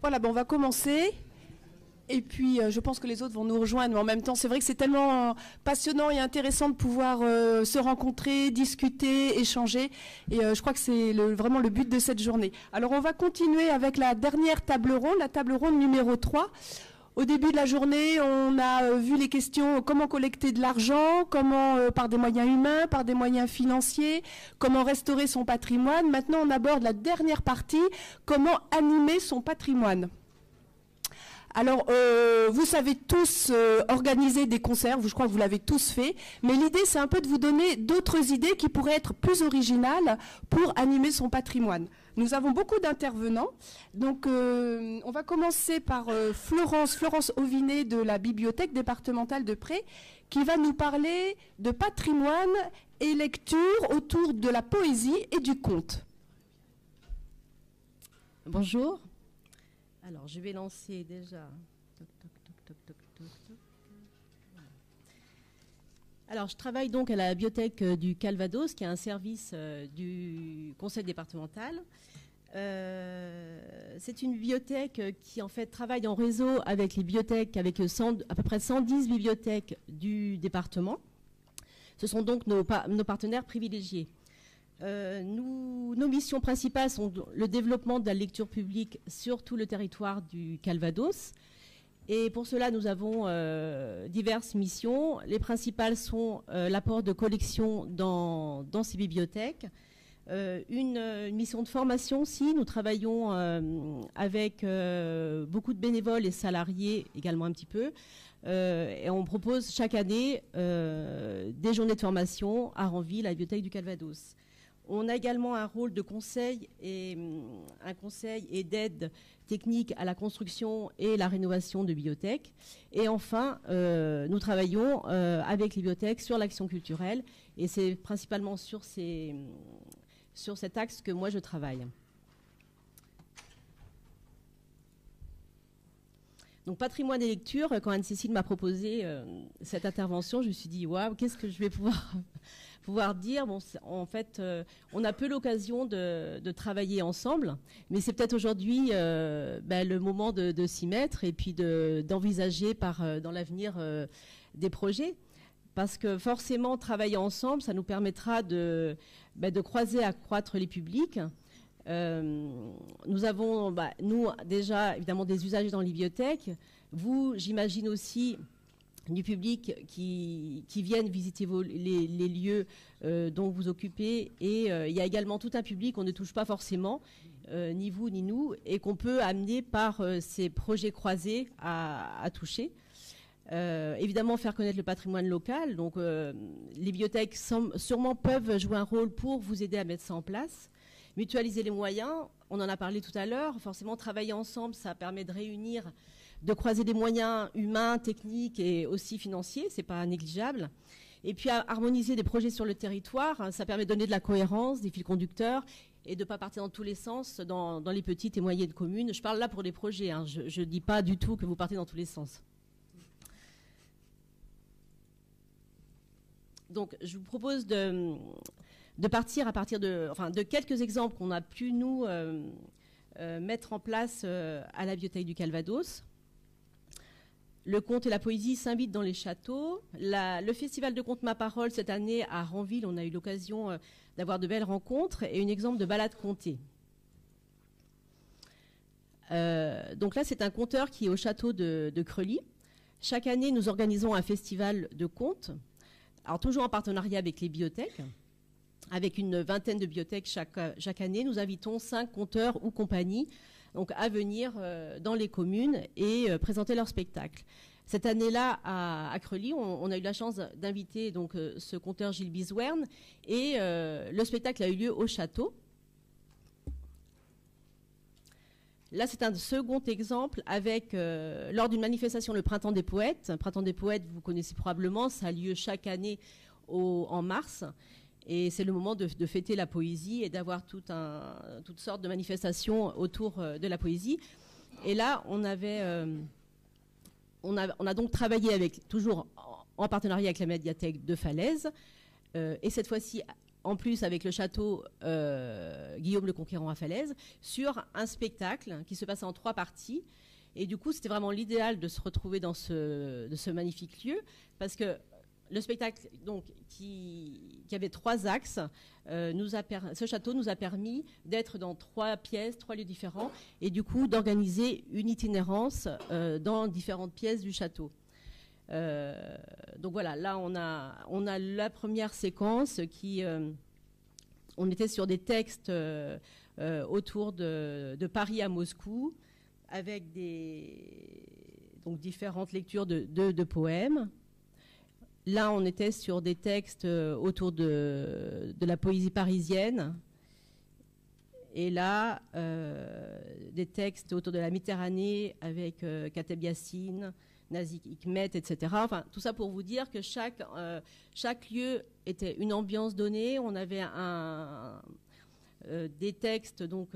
Voilà, on va commencer. Et puis, je pense que les autres vont nous rejoindre. Mais en même temps, c'est vrai que c'est tellement passionnant et intéressant de pouvoir se rencontrer, discuter, échanger. Et je crois que c'est vraiment le but de cette journée. Alors, on va continuer avec la dernière table ronde, la table ronde numéro 3. Au début de la journée, on a vu les questions comment collecter de l'argent, comment par des moyens humains, par des moyens financiers, comment restaurer son patrimoine. Maintenant, on aborde la dernière partie, comment animer son patrimoine. Alors, vous savez tous organiser des concerts, je crois que vous l'avez tous fait, mais l'idée, c'est un peu de vous donner d'autres idées qui pourraient être plus originales pour animer son patrimoine. Nous avons beaucoup d'intervenants, donc on va commencer par Florence Auvinet de la Bibliothèque départementale de Pré, qui va nous parler de patrimoine et lecture autour de la poésie et du conte. Bonjour. Alors, je vais lancer déjà. Alors, je travaille donc à la bibliothèque du Calvados, qui est un service du conseil départemental. C'est une bibliothèque qui, en fait, travaille en réseau avec les bibliothèques, avec à peu près 110 bibliothèques du département. Ce sont donc nos partenaires privilégiés. Nos missions principales sont le développement de la lecture publique sur tout le territoire du Calvados. Et pour cela, nous avons diverses missions. Les principales sont l'apport de collections dans ces bibliothèques. Une mission de formation aussi. Nous travaillons avec beaucoup de bénévoles et salariés également un petit peu. Et on propose chaque année des journées de formation à Ranville, à la bibliothèque du Calvados. On a également un rôle de conseil et d'aide technique à la construction et la rénovation de bibliothèques. Et enfin, nous travaillons avec les bibliothèques sur l'action culturelle. Et c'est principalement sur cet axe que moi je travaille. Donc, patrimoine et lecture, quand Anne-Cécile m'a proposé cette intervention, je me suis dit, waouh, qu'est-ce que je vais pouvoir dire. Bon, en fait, on a peu l'occasion de travailler ensemble, mais c'est peut-être aujourd'hui le moment de s'y mettre et puis d'envisager dans l'avenir des projets. Parce que forcément, travailler ensemble, ça nous permettra de croiser, accroître les publics. Nous avons, nous, déjà, évidemment, des usagers dans les bibliothèques. Vous, j'imagine aussi du public qui viennent visiter les lieux dont vous occupez. Et il y a également tout un public qu'on ne touche pas forcément, ni vous ni nous, et qu'on peut amener par ces projets croisés à toucher. Évidemment, faire connaître le patrimoine local. Donc, les bibliothèques sûrement peuvent jouer un rôle pour vous aider à mettre ça en place. Mutualiser les moyens, on en a parlé tout à l'heure. Forcément, travailler ensemble, ça permet de réunir, de croiser des moyens humains, techniques et aussi financiers. C'est pas négligeable. Et puis, harmoniser des projets sur le territoire, ça permet de donner de la cohérence, des fils conducteurs et de ne pas partir dans tous les sens dans les petites et moyennes communes. Je parle là pour des projets. Hein. Je ne dis pas du tout que vous partez dans tous les sens. Donc, je vous propose de partir à partir de quelques exemples qu'on a pu nous mettre en place à la bibliothèque du Calvados. Le conte et la poésie s'invitent dans les châteaux. Le festival de conte Ma Parole, cette année, à Ranville, on a eu l'occasion d'avoir de belles rencontres et un exemple de balade contée. Donc là, c'est un conteur qui est au château de Creully. Chaque année, nous organisons un festival de contes, alors toujours en partenariat avec les bibliothèques. Avec une vingtaine de bibliothèques chaque année, nous invitons 5 conteurs ou compagnies donc, à venir dans les communes et présenter leur spectacle. Cette année-là, à Creully, on a eu la chance d'inviter donc, ce conteur Gilles Biswern et le spectacle a eu lieu au château. Là, c'est un second exemple avec, lors d'une manifestation, le Printemps des Poètes. Le Printemps des Poètes, vous connaissez probablement, ça a lieu chaque année en mars. Et c'est le moment de fêter la poésie et d'avoir toutes sortes de manifestations autour de la poésie. Et là, on a donc travaillé toujours en partenariat avec la médiathèque de Falaise. Et cette fois-ci, en plus avec le château Guillaume le Conquérant à Falaise, sur un spectacle qui se passait en 3 parties. Et du coup, c'était vraiment l'idéal de se retrouver dans ce magnifique lieu, parce que le spectacle, donc, qui avait 3 axes, ce château nous a permis d'être dans 3 pièces, 3 lieux différents, et du coup d'organiser une itinérance dans différentes pièces du château. Donc voilà, là on a la première séquence qui, on était sur des textes autour de Paris à Moscou, avec donc différentes lectures de poèmes. Là, on était sur des textes autour de la poésie parisienne. Et là, des textes autour de la Méditerranée avec Kateb Yassine, Nazik Hikmet, etc. Enfin, tout ça pour vous dire que chaque lieu était une ambiance donnée. On avait des textes donc,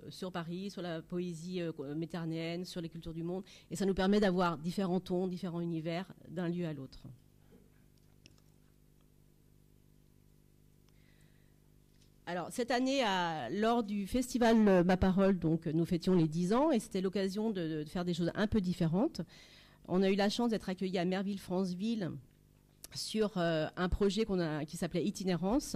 sur Paris, sur la poésie méditerranéenne, sur les cultures du monde. Et ça nous permet d'avoir différents tons, différents univers d'un lieu à l'autre. Alors, cette année, lors du festival Ma Parole, donc, nous fêtions les 10 ans et c'était l'occasion de faire des choses un peu différentes. On a eu la chance d'être accueillis à Merville-Franceville sur un projet qui s'appelait Itinérance.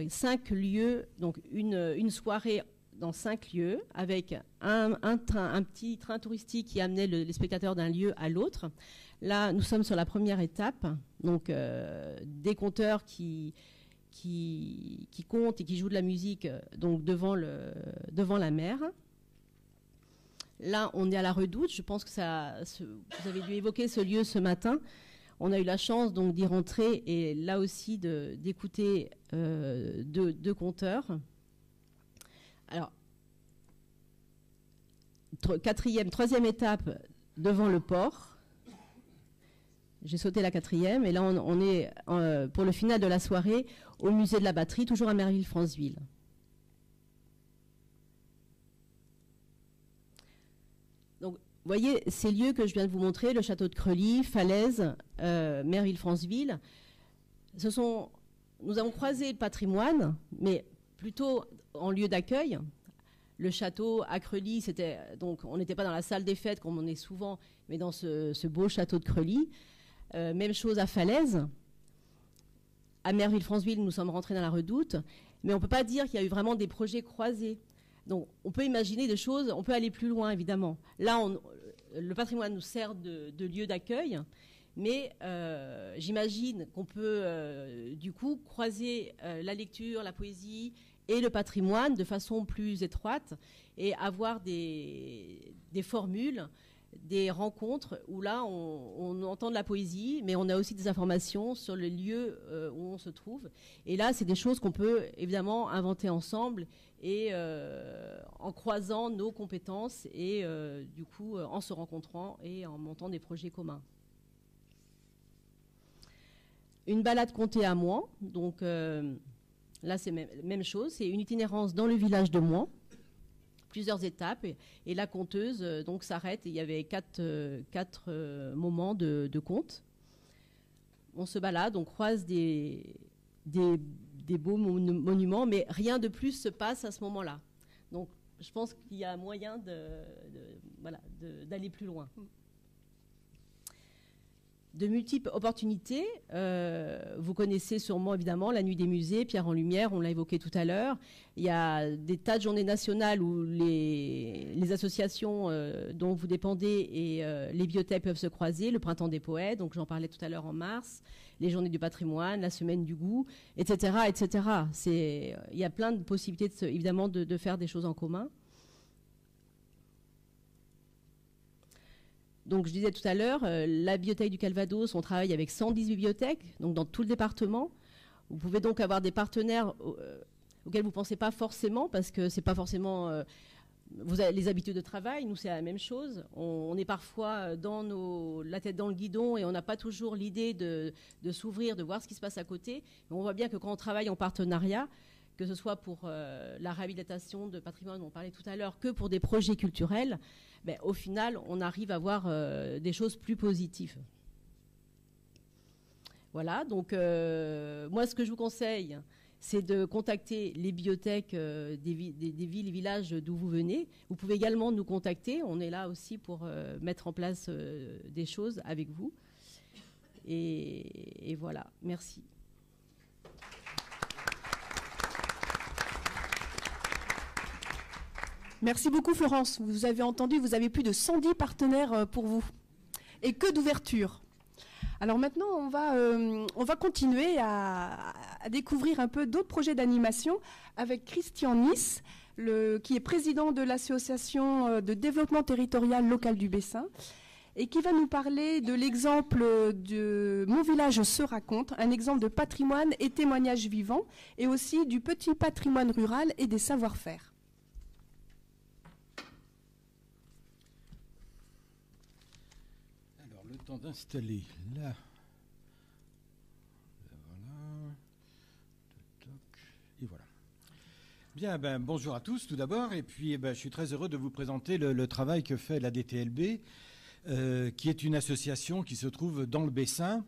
5 lieux, donc une soirée dans 5 lieux avec un petit train touristique qui amenait les spectateurs d'un lieu à l'autre. Là, nous sommes sur la première étape, donc des conteurs qui comptent et qui jouent de la musique donc devant la mer. Là, on est à la Redoute. Je pense que vous avez dû évoquer ce lieu ce matin. On a eu la chance donc d'y rentrer et là aussi d'écouter 2 conteurs. Alors, troisième étape devant le port. J'ai sauté la 4e et là on est pour le final de la soirée au musée de la batterie, toujours à Merville-Franceville. Donc, vous voyez ces lieux que je viens de vous montrer, le château de Creully, Falaise, Merville-Franceville. Nous avons croisé le patrimoine, mais plutôt en lieu d'accueil. Le château à Creully, donc on n'était pas dans la salle des fêtes comme on est souvent, mais dans ce beau château de Creully. Même chose à Falaise. À Merville-Franceville, nous sommes rentrés dans la Redoute, mais on ne peut pas dire qu'il y a eu vraiment des projets croisés. Donc, on peut imaginer des choses, on peut aller plus loin, évidemment. Là, le patrimoine nous sert de lieu d'accueil, mais j'imagine qu'on peut, du coup, croiser la lecture, la poésie et le patrimoine de façon plus étroite et avoir des formules, des rencontres où là, on entend de la poésie, mais on a aussi des informations sur le lieu où on se trouve. Et là, c'est des choses qu'on peut évidemment inventer ensemble et en croisant nos compétences et du coup, en se rencontrant et en montant des projets communs. Une balade contée à Mouan, donc là, c'est même chose, c'est une itinérance dans le village de Mouan. Plusieurs étapes et la conteuse donc s'arrête. Il y avait 4 moments de conte. On se balade, on croise des beaux monuments, mais rien de plus se passe à ce moment-là. Donc je pense qu'il y a moyen d'aller plus loin. De multiples opportunités. Vous connaissez sûrement évidemment la Nuit des musées, Pierre en Lumière, on l'a évoqué tout à l'heure. Il y a des tas de journées nationales où les associations dont vous dépendez et les bibliothèques peuvent se croiser. Le Printemps des poètes, donc j'en parlais tout à l'heure en mars, les Journées du patrimoine, la Semaine du goût, etc. etc. Il y a plein de possibilités évidemment de faire des choses en commun. Donc, je disais tout à l'heure, la bibliothèque du Calvados, on travaille avec 110 bibliothèques, donc dans tout le département. Vous pouvez donc avoir des partenaires auxquels vous ne pensez pas forcément, parce que ce n'est pas forcément vous avez les habitudes de travail. Nous, c'est la même chose. On est parfois la tête dans le guidon et on n'a pas toujours l'idée de s'ouvrir, de voir ce qui se passe à côté. Mais on voit bien que quand on travaille en partenariat, que ce soit pour la réhabilitation de patrimoine dont on parlait tout à l'heure, que pour des projets culturels, ben, au final, on arrive à voir des choses plus positives. Voilà, donc moi, ce que je vous conseille, c'est de contacter les bibliothèques des villes et villages d'où vous venez. Vous pouvez également nous contacter. On est là aussi pour mettre en place des choses avec vous. Et voilà, merci. Merci beaucoup Florence. Vous avez entendu, vous avez plus de 110 partenaires pour vous. Et que d'ouverture. Alors maintenant, on va continuer à découvrir un peu d'autres projets d'animation avec Christian Nice, qui est président de l'association de développement territorial local du Bessin, et qui va nous parler de l'exemple de Mon village se raconte, un exemple de patrimoine et témoignage vivant, et aussi du petit patrimoine rural et des savoir-faire. D'installer là. Voilà. Et voilà. Bien, bonjour à tous tout d'abord. Et puis, je suis très heureux de vous présenter le travail que fait la DTLB, qui est une association qui se trouve dans le Bessin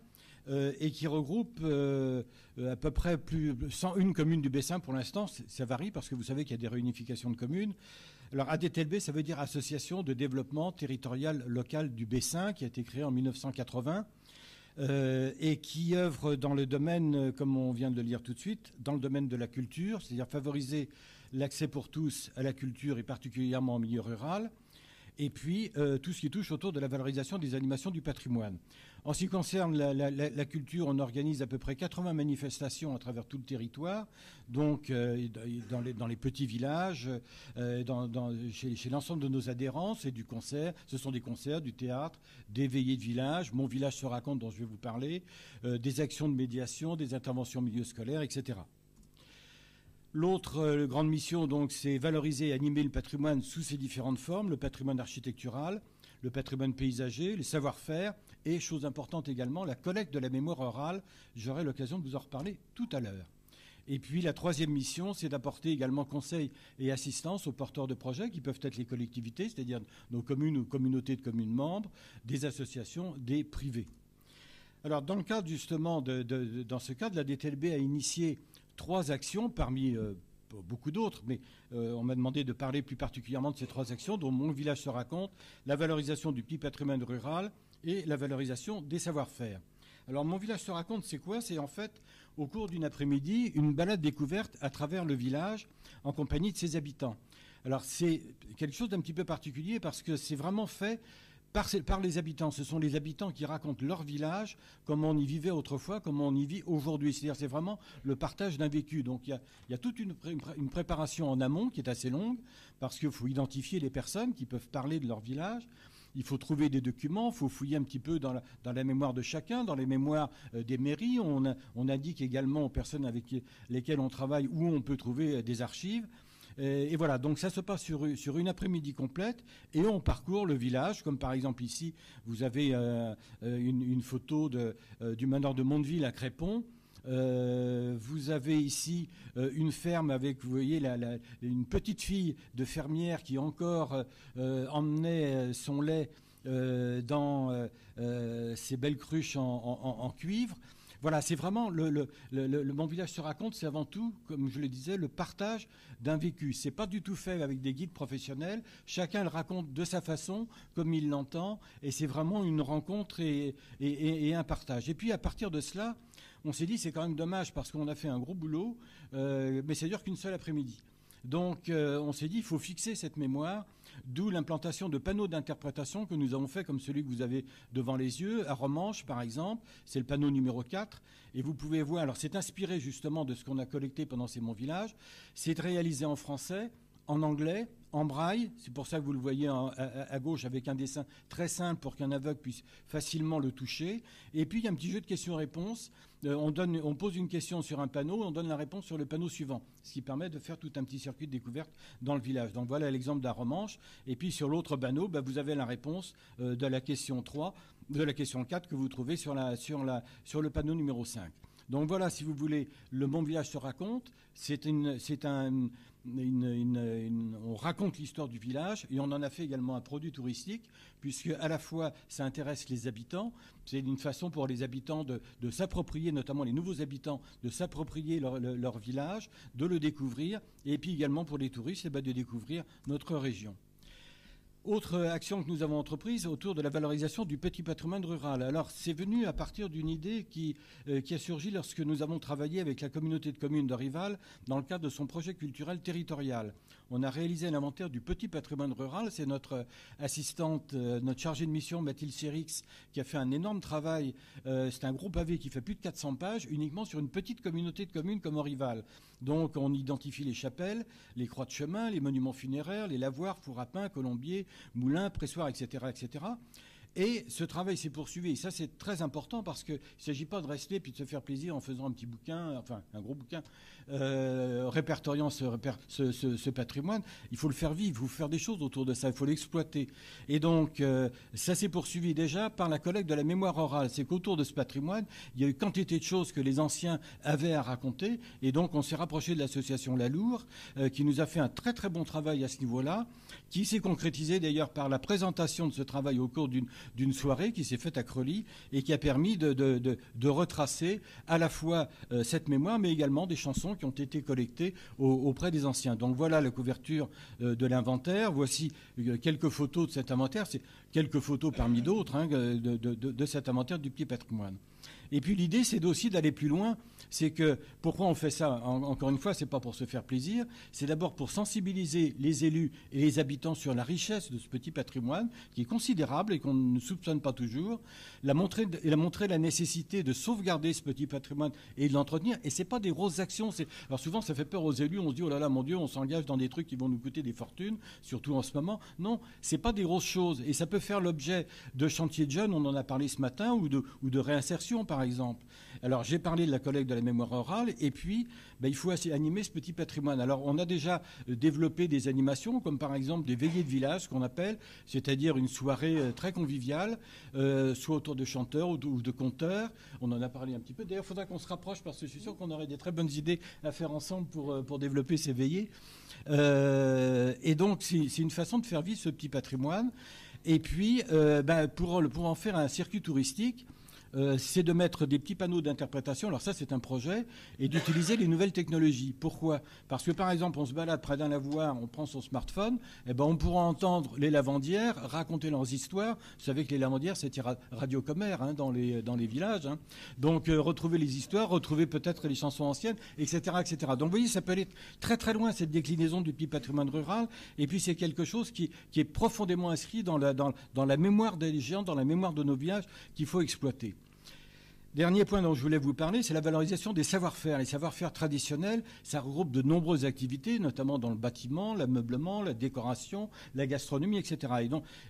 et qui regroupe à peu près plus 101 communes du Bessin pour l'instant. Ça varie parce que vous savez qu'il y a des réunifications de communes. Alors ADTLB, ça veut dire Association de développement territorial local du Bessin, qui a été créée en 1980 et qui œuvre dans le domaine, comme on vient de le lire tout de suite, dans le domaine de la culture, c'est-à-dire favoriser l'accès pour tous à la culture et particulièrement en milieu rural, et puis tout ce qui touche autour de la valorisation des animations du patrimoine. En ce qui concerne la culture, on organise à peu près 80 manifestations à travers tout le territoire, donc dans les petits villages, chez l'ensemble de nos adhérents, c'est du concert, ce sont des concerts, du théâtre, des veillées de village, Mon village se raconte dont je vais vous parler, des actions de médiation, des interventions au milieu scolaire, etc. L'autre grande mission, donc, c'est valoriser et animer le patrimoine sous ses différentes formes, le patrimoine architectural, le patrimoine paysager, les savoir-faire et, chose importante également, la collecte de la mémoire orale. J'aurai l'occasion de vous en reparler tout à l'heure. Et puis la troisième mission, c'est d'apporter également conseil et assistance aux porteurs de projets qui peuvent être les collectivités, c'est-à-dire nos communes ou communautés de communes membres, des associations, des privés. Alors dans le cadre justement, dans ce cadre, la DTLB a initié 3 actions parmi beaucoup d'autres, mais on m'a demandé de parler plus particulièrement de ces 3 actions, dont Mon village se raconte, la valorisation du petit patrimoine rural et la valorisation des savoir-faire. Alors Mon village se raconte, c'est quoi? C'est en fait, au cours d'une après-midi, une balade découverte à travers le village en compagnie de ses habitants. Alors c'est quelque chose d'un petit peu particulier parce que c'est vraiment fait par les habitants. Ce sont les habitants qui racontent leur village, comment on y vivait autrefois, comment on y vit aujourd'hui. C'est-à-dire c'est vraiment le partage d'un vécu. Donc il y a toute une préparation en amont qui est assez longue parce qu'il faut identifier les personnes qui peuvent parler de leur village. Il faut trouver des documents, il faut fouiller un petit peu dans la mémoire de chacun, dans les mémoires des mairies. On indique également aux personnes avec lesquelles on travaille où on peut trouver des archives. Et voilà, donc ça se passe sur une après-midi complète et on parcourt le village, comme par exemple ici, vous avez une photo du manoir de Mondeville à Crépon. Vous avez ici une ferme avec, vous voyez, une petite fille de fermière qui encore emmenait son lait dans ces belles cruches en cuivre. Voilà, c'est vraiment le Mon village se raconte, c'est avant tout, comme je le disais, le partage d'un vécu. C'est pas du tout fait avec des guides professionnels. Chacun le raconte de sa façon, comme il l'entend, et c'est vraiment une rencontre et un partage. Et puis à partir de cela, on s'est dit c'est quand même dommage parce qu'on a fait un gros boulot, mais ça dure qu'une seule après-midi. Donc on s'est dit il faut fixer cette mémoire, d'où l'implantation de panneaux d'interprétation que nous avons fait comme celui que vous avez devant les yeux, à Romanche par exemple, c'est le panneau numéro 4, et vous pouvez voir, alors c'est inspiré justement de ce qu'on a collecté pendant ces Mon Village, c'est réalisé en français, en anglais, en braille, c'est pour ça que vous le voyez à gauche avec un dessin très simple pour qu'un aveugle puisse facilement le toucher. Et puis il y a un petit jeu de questions-réponses. On pose une question sur un panneau, on donne la réponse sur le panneau suivant, ce qui permet de faire tout un petit circuit de découverte dans le village. Donc voilà l'exemple d'Aromanche. Et puis sur l'autre panneau, vous avez la réponse de la question 3, de la question 4 que vous trouvez sur le panneau numéro 5. Donc voilà, si vous voulez, le Mon Village se raconte. On raconte l'histoire du village et on en a fait également un produit touristique, puisque à la fois ça intéresse les habitants, c'est une façon pour les habitants de s'approprier, notamment les nouveaux habitants, de s'approprier leur village, de le découvrir, et puis également pour les touristes, de découvrir notre région. Autre action que nous avons entreprise autour de la valorisation du petit patrimoine rural. Alors, c'est venu à partir d'une idée qui a surgi lorsque nous avons travaillé avec la communauté de communes de Rival dans le cadre de son projet culturel territorial. On a réalisé l'inventaire du petit patrimoine rural. C'est notre assistante, notre chargée de mission, Mathilde Sérix, qui a fait un énorme travail. C'est un gros pavé qui fait plus de 400 pages, uniquement sur une petite communauté de communes comme Rival. Donc, on identifie les chapelles, les croix de chemin, les monuments funéraires, les lavoirs, fours à pain, colombiers, moulins, pressoirs, etc., etc. Et ce travail s'est poursuivi. Et ça, c'est très important parce qu'il ne s'agit pas de rester puis de se faire plaisir en faisant un petit bouquin, enfin un gros bouquin, répertoriant ce patrimoine. Il faut le faire vivre, il faut faire des choses autour de ça, il faut l'exploiter. Et donc, ça s'est poursuivi déjà par la collecte de la mémoire orale. C'est qu'autour de ce patrimoine, il y a eu quantité de choses que les anciens avaient à raconter. Et donc, on s'est rapproché de l'association Lalour, qui nous a fait un très très bon travail à ce niveau-là, qui s'est concrétisé d'ailleurs par la présentation de ce travail au cours d'une soirée qui s'est faite à Creully et qui a permis de retracer à la fois cette mémoire, mais également des chansons qui ont été collectées auprès des anciens. Donc voilà la couverture de l'inventaire. Voici quelques photos de cet inventaire. C'est quelques photos parmi d'autres de cet inventaire du petit patrimoine. Et puis l'idée, c'est aussi d'aller plus loin. C'est que pourquoi on fait ça? Encore une fois, c'est pas pour se faire plaisir. C'est d'abord pour sensibiliser les élus et les habitants sur la richesse de ce petit patrimoine qui est considérable et qu'on ne soupçonne pas toujours. Montrer la nécessité de sauvegarder ce petit patrimoine et de l'entretenir. Et c'est pas des grosses actions. Alors souvent, ça fait peur aux élus. On se dit oh là là, mon Dieu, on s'engage dans des trucs qui vont nous coûter des fortunes, surtout en ce moment. Non, c'est pas des grosses choses. Et ça peut faire l'objet de chantiers de jeunes. On en a parlé ce matin ou de réinsertion, par exemple. Alors, j'ai parlé de la collecte de la mémoire orale, et puis, il faut animer ce petit patrimoine. Alors, on a déjà développé des animations, comme par exemple des veillées de village, qu'on appelle, c'est-à-dire une soirée très conviviale, soit autour de chanteurs ou de conteurs. On en a parlé un petit peu. D'ailleurs, il faudra qu'on se rapproche, parce que je suis sûr qu'on aurait des très bonnes idées à faire ensemble pour développer ces veillées. Et donc, c'est une façon de faire vivre ce petit patrimoine. Et puis, pour en faire un circuit touristique, c'est de mettre des petits panneaux d'interprétation, alors ça c'est un projet, et d'utiliser les nouvelles technologies. Pourquoi? Parce que par exemple on se balade près d'un lavoir, on prend son smartphone, on pourra entendre les lavandières raconter leurs histoires. Vous savez que les lavandières c'est Radio Commère dans les villages. Donc retrouver les histoires, retrouver peut-être les chansons anciennes, etc., etc. Donc vous voyez, ça peut aller très très loin cette déclinaison du petit patrimoine rural, et puis c'est quelque chose qui est profondément inscrit dans la mémoire des gens, dans la mémoire de nos villages qu'il faut exploiter. Dernier point dont je voulais vous parler, c'est la valorisation des savoir-faire. Les savoir-faire traditionnels, ça regroupe de nombreuses activités, notamment dans le bâtiment, l'ameublement, la décoration, la gastronomie, etc.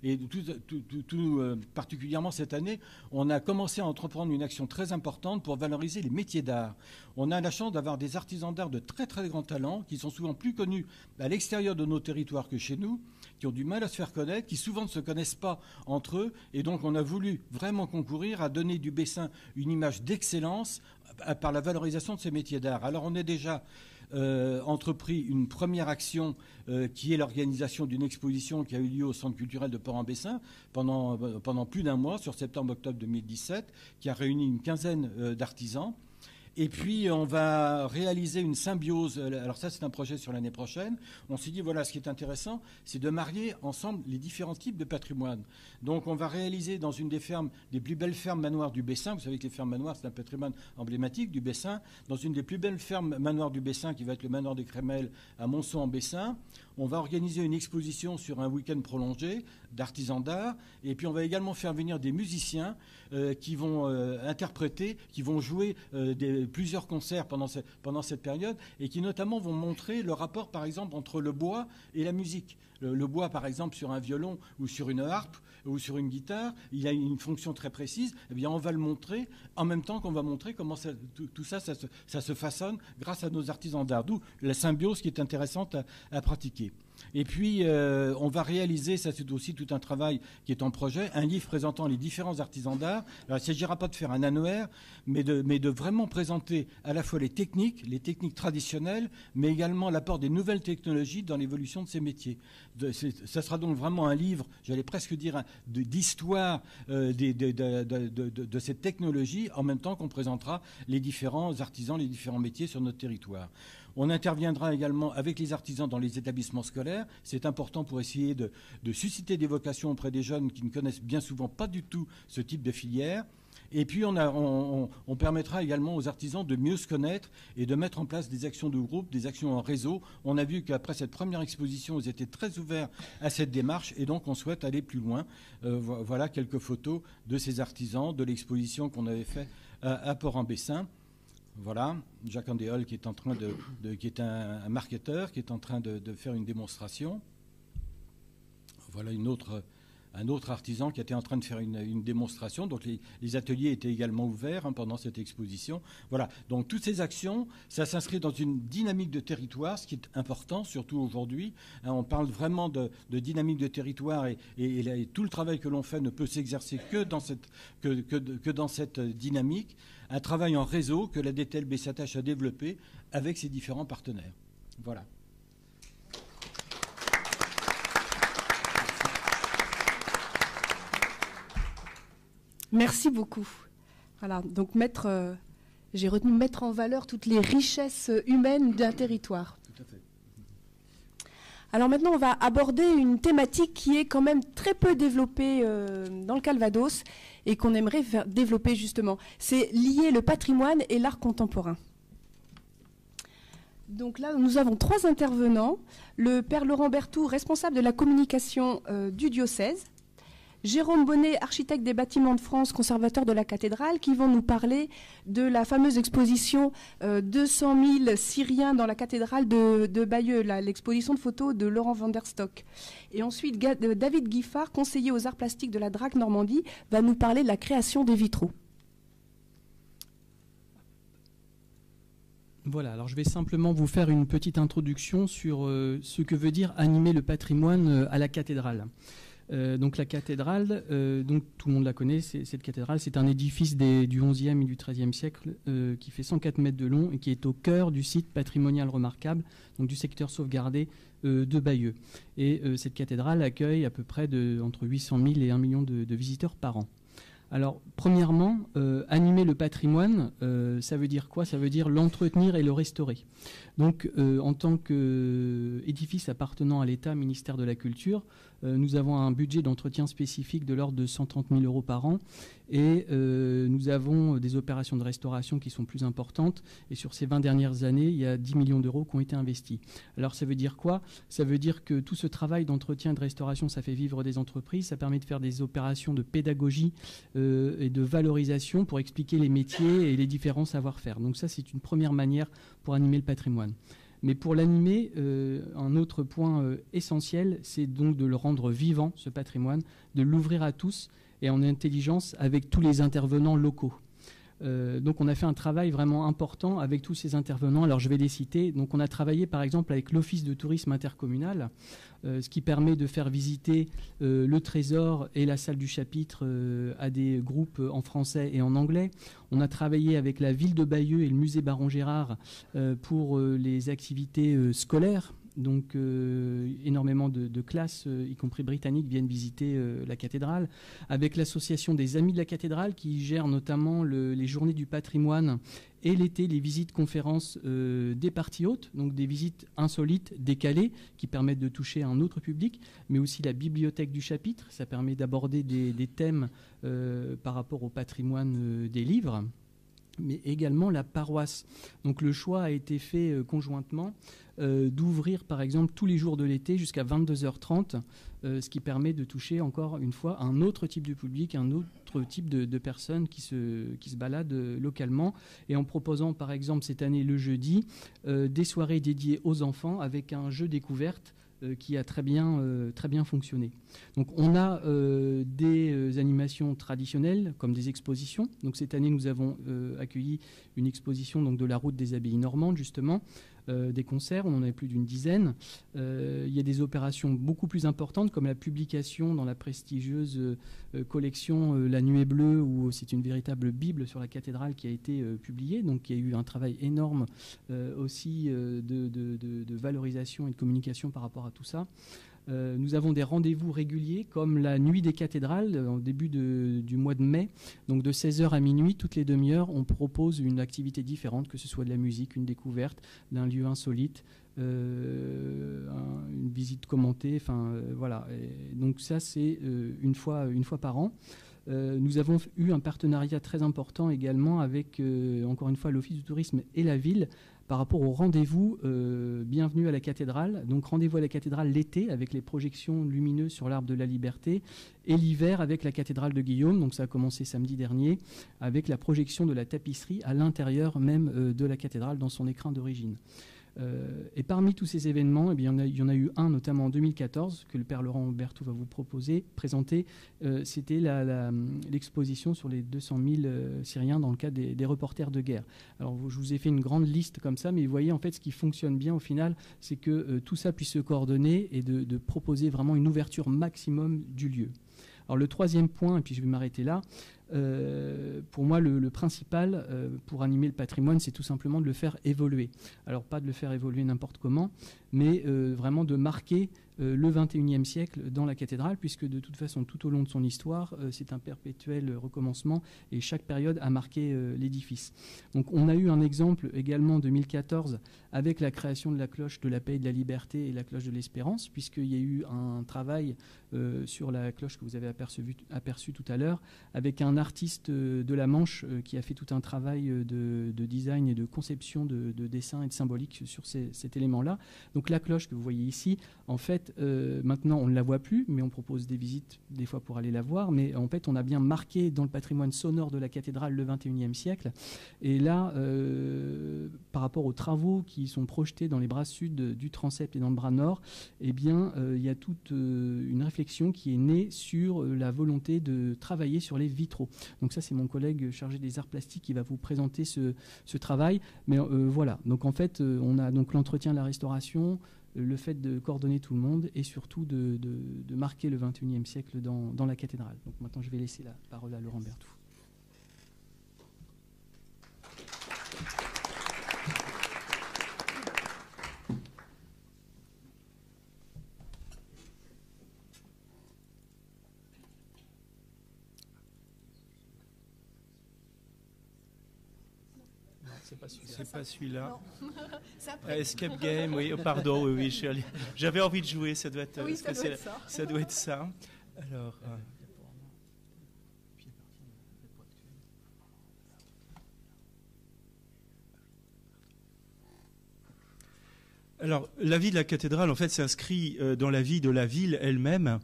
Et tout particulièrement cette année, on a commencé à entreprendre une action très importante pour valoriser les métiers d'art. On a la chance d'avoir des artisans d'art de très très grand talent, qui sont souvent plus connus à l'extérieur de nos territoires que chez nous, qui ont du mal à se faire connaître, qui souvent ne se connaissent pas entre eux. Et donc on a voulu vraiment concourir à donner du Bessin une image d'excellence par la valorisation de ces métiers d'art. Alors on a déjà entrepris une première action qui est l'organisation d'une exposition qui a eu lieu au Centre culturel de Port-en-Bessin pendant plus d'un mois, sur septembre-octobre 2017, qui a réuni une quinzaine d'artisans. Et puis, on va réaliser une symbiose. Alors ça, c'est un projet sur l'année prochaine. On s'est dit, voilà, ce qui est intéressant, c'est de marier ensemble les différents types de patrimoine. Donc, on va réaliser dans une des fermes, des plus belles fermes manoirs du Bessin. Vous savez que les fermes manoirs, c'est un patrimoine emblématique du Bessin. Dans une des plus belles fermes manoirs du Bessin, qui va être le manoir des Crémelles à Monceau-en-Bessin, on va organiser une exposition sur un week-end prolongé d'artisans d'art. Et puis, on va également faire venir des musiciens qui vont interpréter, qui vont jouer plusieurs concerts pendant cette période, et qui notamment vont montrer le rapport, par exemple, entre le bois et la musique. Le bois, par exemple, sur un violon ou sur une harpe ou sur une guitare, il a une fonction très précise. Eh bien, on va le montrer en même temps qu'on va montrer comment tout ça se façonne grâce à nos artisans d'art. D'où la symbiose qui est intéressante à pratiquer. Et puis, on va réaliser, ça c'est aussi tout un travail qui est en projet, un livre présentant les différents artisans d'art. Alors, il ne s'agira pas de faire un annuaire, mais de vraiment présenter à la fois les techniques traditionnelles, mais également l'apport des nouvelles technologies dans l'évolution de ces métiers. Ça sera donc vraiment un livre, j'allais presque dire, d'histoire de cette technologie, en même temps qu'on présentera les différents artisans, les différents métiers sur notre territoire. On interviendra également avec les artisans dans les établissements scolaires. C'est important pour essayer de susciter des vocations auprès des jeunes qui ne connaissent bien souvent pas du tout ce type de filière. Et puis, on permettra également aux artisans de mieux se connaître et de mettre en place des actions de groupe, des actions en réseau. On a vu qu'après cette première exposition, ils étaient très ouverts à cette démarche et donc on souhaite aller plus loin. Voilà quelques photos de ces artisans, de l'exposition qu'on avait faite à Port-en-Bessin. Voilà, Jacques Andéol qui est en train qui est un marketeur, qui est en train de faire une démonstration. Voilà un autre artisan qui était en train de faire une démonstration. Donc les ateliers étaient également ouverts pendant cette exposition. Voilà, donc toutes ces actions, ça s'inscrit dans une dynamique de territoire, ce qui est important, surtout aujourd'hui. On parle vraiment de dynamique de territoire et tout le travail que l'on fait ne peut s'exercer que dans cette dynamique. Un travail en réseau que la DTLB s'attache à développer avec ses différents partenaires. Voilà. Merci beaucoup. Voilà, donc j'ai retenu mettre en valeur toutes les richesses humaines d'un territoire. Tout à fait. Alors maintenant, on va aborder une thématique qui est quand même très peu développée dans le Calvados et qu'on aimerait faire développer justement. C'est lier le patrimoine et l'art contemporain. Donc là, nous avons 3 intervenants. Le père Laurent Berthoud, responsable de la communication du diocèse. Jérôme Bonnet, architecte des bâtiments de France, conservateur de la cathédrale, qui vont nous parler de la fameuse exposition 200 000 Syriens dans la cathédrale de Bayeux, l'exposition de photos de Laurent van der Stock. Et ensuite, David Giffard, conseiller aux arts plastiques de la DRAC Normandie, va nous parler de la création des vitraux. Voilà, alors je vais simplement vous faire une petite introduction sur ce que veut dire animer le patrimoine à la cathédrale. Donc la cathédrale, donc tout le monde la connaît, cette cathédrale, c'est un édifice du XIe et du XIIIe siècle qui fait 104 mètres de long et qui est au cœur du site patrimonial remarquable, donc du secteur sauvegardé de Bayeux. Et cette cathédrale accueille à peu près entre 800 000 et 1 million de visiteurs par an. Alors, premièrement, animer le patrimoine, ça veut dire quoi? Ça veut dire l'entretenir et le restaurer. Donc, en tant qu'édifice appartenant à l'État, ministère de la Culture, nous avons un budget d'entretien spécifique de l'ordre de 130 000 € par an et nous avons des opérations de restauration qui sont plus importantes. Et sur ces 20 dernières années, il y a 10 millions d'euros qui ont été investis. Alors, ça veut dire quoi? Ça veut dire que tout ce travail d'entretien et de restauration, ça fait vivre des entreprises, ça permet de faire des opérations de pédagogie et de valorisation pour expliquer les métiers et les différents savoir-faire. Donc ça, c'est une première manière pour animer le patrimoine. Mais pour l'animer, un autre point essentiel, c'est donc de le rendre vivant, ce patrimoine, de l'ouvrir à tous et en intelligence avec tous les intervenants locaux. Donc on a fait un travail vraiment important avec tous ces intervenants. Alors je vais les citer. Donc on a travaillé par exemple avec l'Office de tourisme intercommunal, ce qui permet de faire visiter le trésor et la salle du chapitre à des groupes en français et en anglais. On a travaillé avec la ville de Bayeux et le musée Baron Gérard pour les activités scolaires. Donc énormément de classes, y compris britanniques, viennent visiter la cathédrale, avec l'association des Amis de la cathédrale qui gère notamment les journées du patrimoine et l'été les visites conférences des parties hautes, donc des visites insolites, décalées, qui permettent de toucher un autre public, mais aussi la bibliothèque du chapitre, ça permet d'aborder des thèmes par rapport au patrimoine des livres, mais également la paroisse. Donc le choix a été fait conjointement d'ouvrir par exemple tous les jours de l'été jusqu'à 22h30, ce qui permet de toucher encore une fois un autre type de public, un autre type de personnes qui se baladent localement, et en proposant par exemple cette année le jeudi des soirées dédiées aux enfants avec un jeu découverte qui a très bien fonctionné. Donc on a des animations traditionnelles comme des expositions. Donc cette année nous avons accueilli une exposition donc, de la route des abbayes normandes justement, des concerts, on en avait plus d'une dizaine. Il y a des opérations beaucoup plus importantes comme la publication dans la prestigieuse collection La Nuée Bleue, où c'est une véritable bible sur la cathédrale qui a été publiée. Donc il y a eu un travail énorme aussi de valorisation et de communication par rapport à tout ça. Nous avons des rendez-vous réguliers comme la Nuit des cathédrales en début du mois de mai. Donc de 16h à minuit, toutes les demi-heures, on propose une activité différente, que ce soit de la musique, une découverte d'un lieu insolite, une visite commentée. Voilà. Et donc ça, c'est une fois par an. Nous avons eu un partenariat très important également avec, encore une fois, l'Office du tourisme et la ville par rapport au rendez-vous Bienvenue à la cathédrale. Donc rendez-vous à la cathédrale l'été avec les projections lumineuses sur l'Arbre de la Liberté et l'hiver avec la cathédrale de Guillaume. Donc ça a commencé samedi dernier avec la projection de la tapisserie à l'intérieur même de la cathédrale dans son écrin d'origine. Et parmi tous ces événements, eh bien, il y en a eu un notamment en 2014 que le père Laurent Berthoud va vous présenter. C'était l'exposition sur les 200 000 Syriens dans le cadre des reporters de guerre. Alors je vous ai fait une grande liste comme ça, mais vous voyez en fait ce qui fonctionne bien au final, c'est que tout ça puisse se coordonner et de proposer vraiment une ouverture maximum du lieu. Alors le troisième point, et puis je vais m'arrêter là, pour moi le principal pour animer le patrimoine, c'est tout simplement de le faire évoluer. Alors pas de le faire évoluer n'importe comment, mais vraiment de marquer le XXIe siècle dans la cathédrale, puisque de toute façon, tout au long de son histoire, c'est un perpétuel recommencement et chaque période a marqué l'édifice. Donc on a eu un exemple également en 2014 avec la création de la cloche de la paix et de la liberté et la cloche de l'espérance, puisqu'il y a eu un travail sur la cloche que vous avez aperçu tout à l'heure, avec un artiste de la Manche qui a fait tout un travail de design et de conception de dessin et de symbolique sur cet élément-là. Donc la cloche que vous voyez ici, en fait, maintenant on ne la voit plus, mais on propose des visites des fois pour aller la voir, mais en fait on a bien marqué dans le patrimoine sonore de la cathédrale le XXIe siècle. Et là, par rapport aux travaux qui sont projetés dans les bras sud du transept et dans le bras nord, eh bien il y a toute une réflexion qui est née sur la volonté de travailler sur les vitraux. Donc ça, c'est mon collègue chargé des arts plastiques qui va vous présenter ce travail. Mais voilà, donc en fait, on a donc l'entretien de la restauration, le fait de coordonner tout le monde et surtout de marquer le XXIe siècle dans la cathédrale. Donc maintenant, je vais laisser la parole à Laurent Berthoud. C'est pas celui-là. Escape Game, oui. Oh, pardon, oui, j'avais envie de jouer. Ça doit être, ça doit être ça. Alors. Alors, la vie de la cathédrale, en fait, s'inscrit dans la vie de la ville elle-même.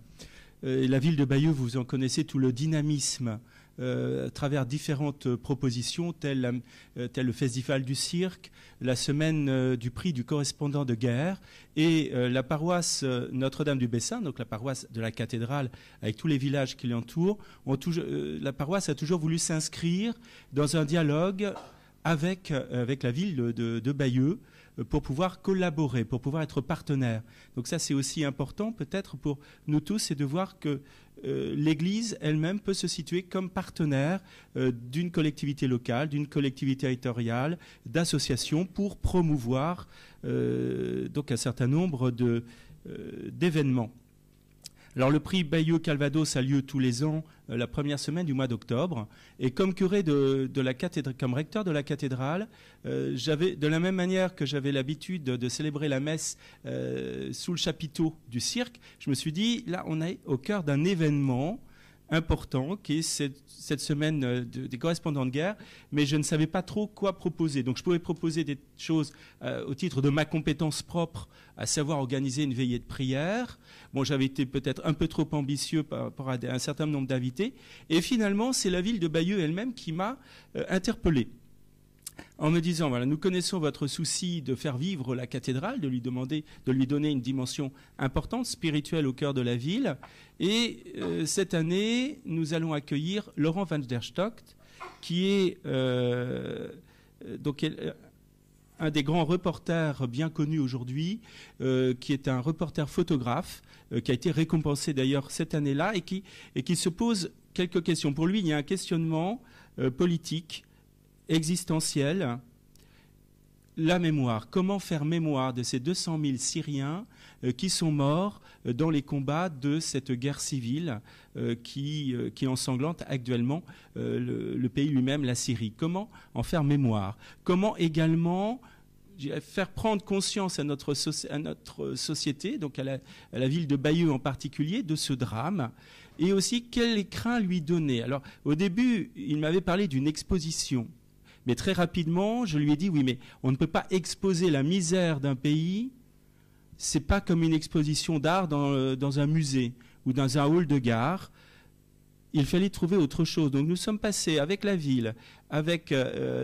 La ville de Bayeux, vous en connaissez tout le dynamisme à travers différentes propositions, telles le Festival du Cirque, la semaine du prix du correspondant de guerre et la paroisse Notre-Dame du Bessin, donc la paroisse de la cathédrale avec tous les villages qui l'entourent. La paroisse a toujours voulu s'inscrire dans un dialogue avec la ville de Bayeux pour pouvoir collaborer, pour pouvoir être partenaire. Donc ça, c'est aussi important peut-être pour nous tous, c'est de voir que l'Église elle-même peut se situer comme partenaire d'une collectivité locale, d'une collectivité territoriale, d'associations pour promouvoir donc un certain nombre d'événements. Alors le prix Bayeux Calvados a lieu tous les ans, la première semaine du mois d'octobre. Et comme curé de la cathédrale, comme recteur de la cathédrale, j'avais, de la même manière que j'avais l'habitude de célébrer la messe sous le chapiteau du cirque, je me suis dit, là on est au cœur d'un événement important qui est cette semaine des correspondants de guerre, mais je ne savais pas trop quoi proposer. Donc je pouvais proposer des choses au titre de ma compétence propre, à savoir organiser une veillée de prière. Bon, j'avais été peut-être un peu trop ambitieux par rapport à un certain nombre d'invités. Et finalement, c'est la ville de Bayeux elle-même qui m'a interpellé. En me disant, voilà, nous connaissons votre souci de faire vivre la cathédrale, de lui donner une dimension importante, spirituelle au cœur de la ville. Et cette année, nous allons accueillir Laurent van der Stock, qui est un des grands reporters bien connus aujourd'hui, qui est un reporter photographe, qui a été récompensé d'ailleurs cette année-là, et qui se pose quelques questions. Pour lui, il y a un questionnement politique, existentiel. La mémoire. Comment faire mémoire de ces 200 000 Syriens qui sont morts dans les combats de cette guerre civile qui ensanglante actuellement le pays lui-même, la Syrie. Comment en faire mémoire? Comment également faire prendre conscience à notre société, donc à la ville de Bayeux en particulier, de ce drame, et aussi quel écrin lui donner. Alors, au début, il m'avait parlé d'une exposition. Mais très rapidement, je lui ai dit, oui, mais on ne peut pas exposer la misère d'un pays. C'est pas comme une exposition d'art dans un musée ou dans un hall de gare. Il fallait trouver autre chose. Donc nous sommes passés avec la ville, avec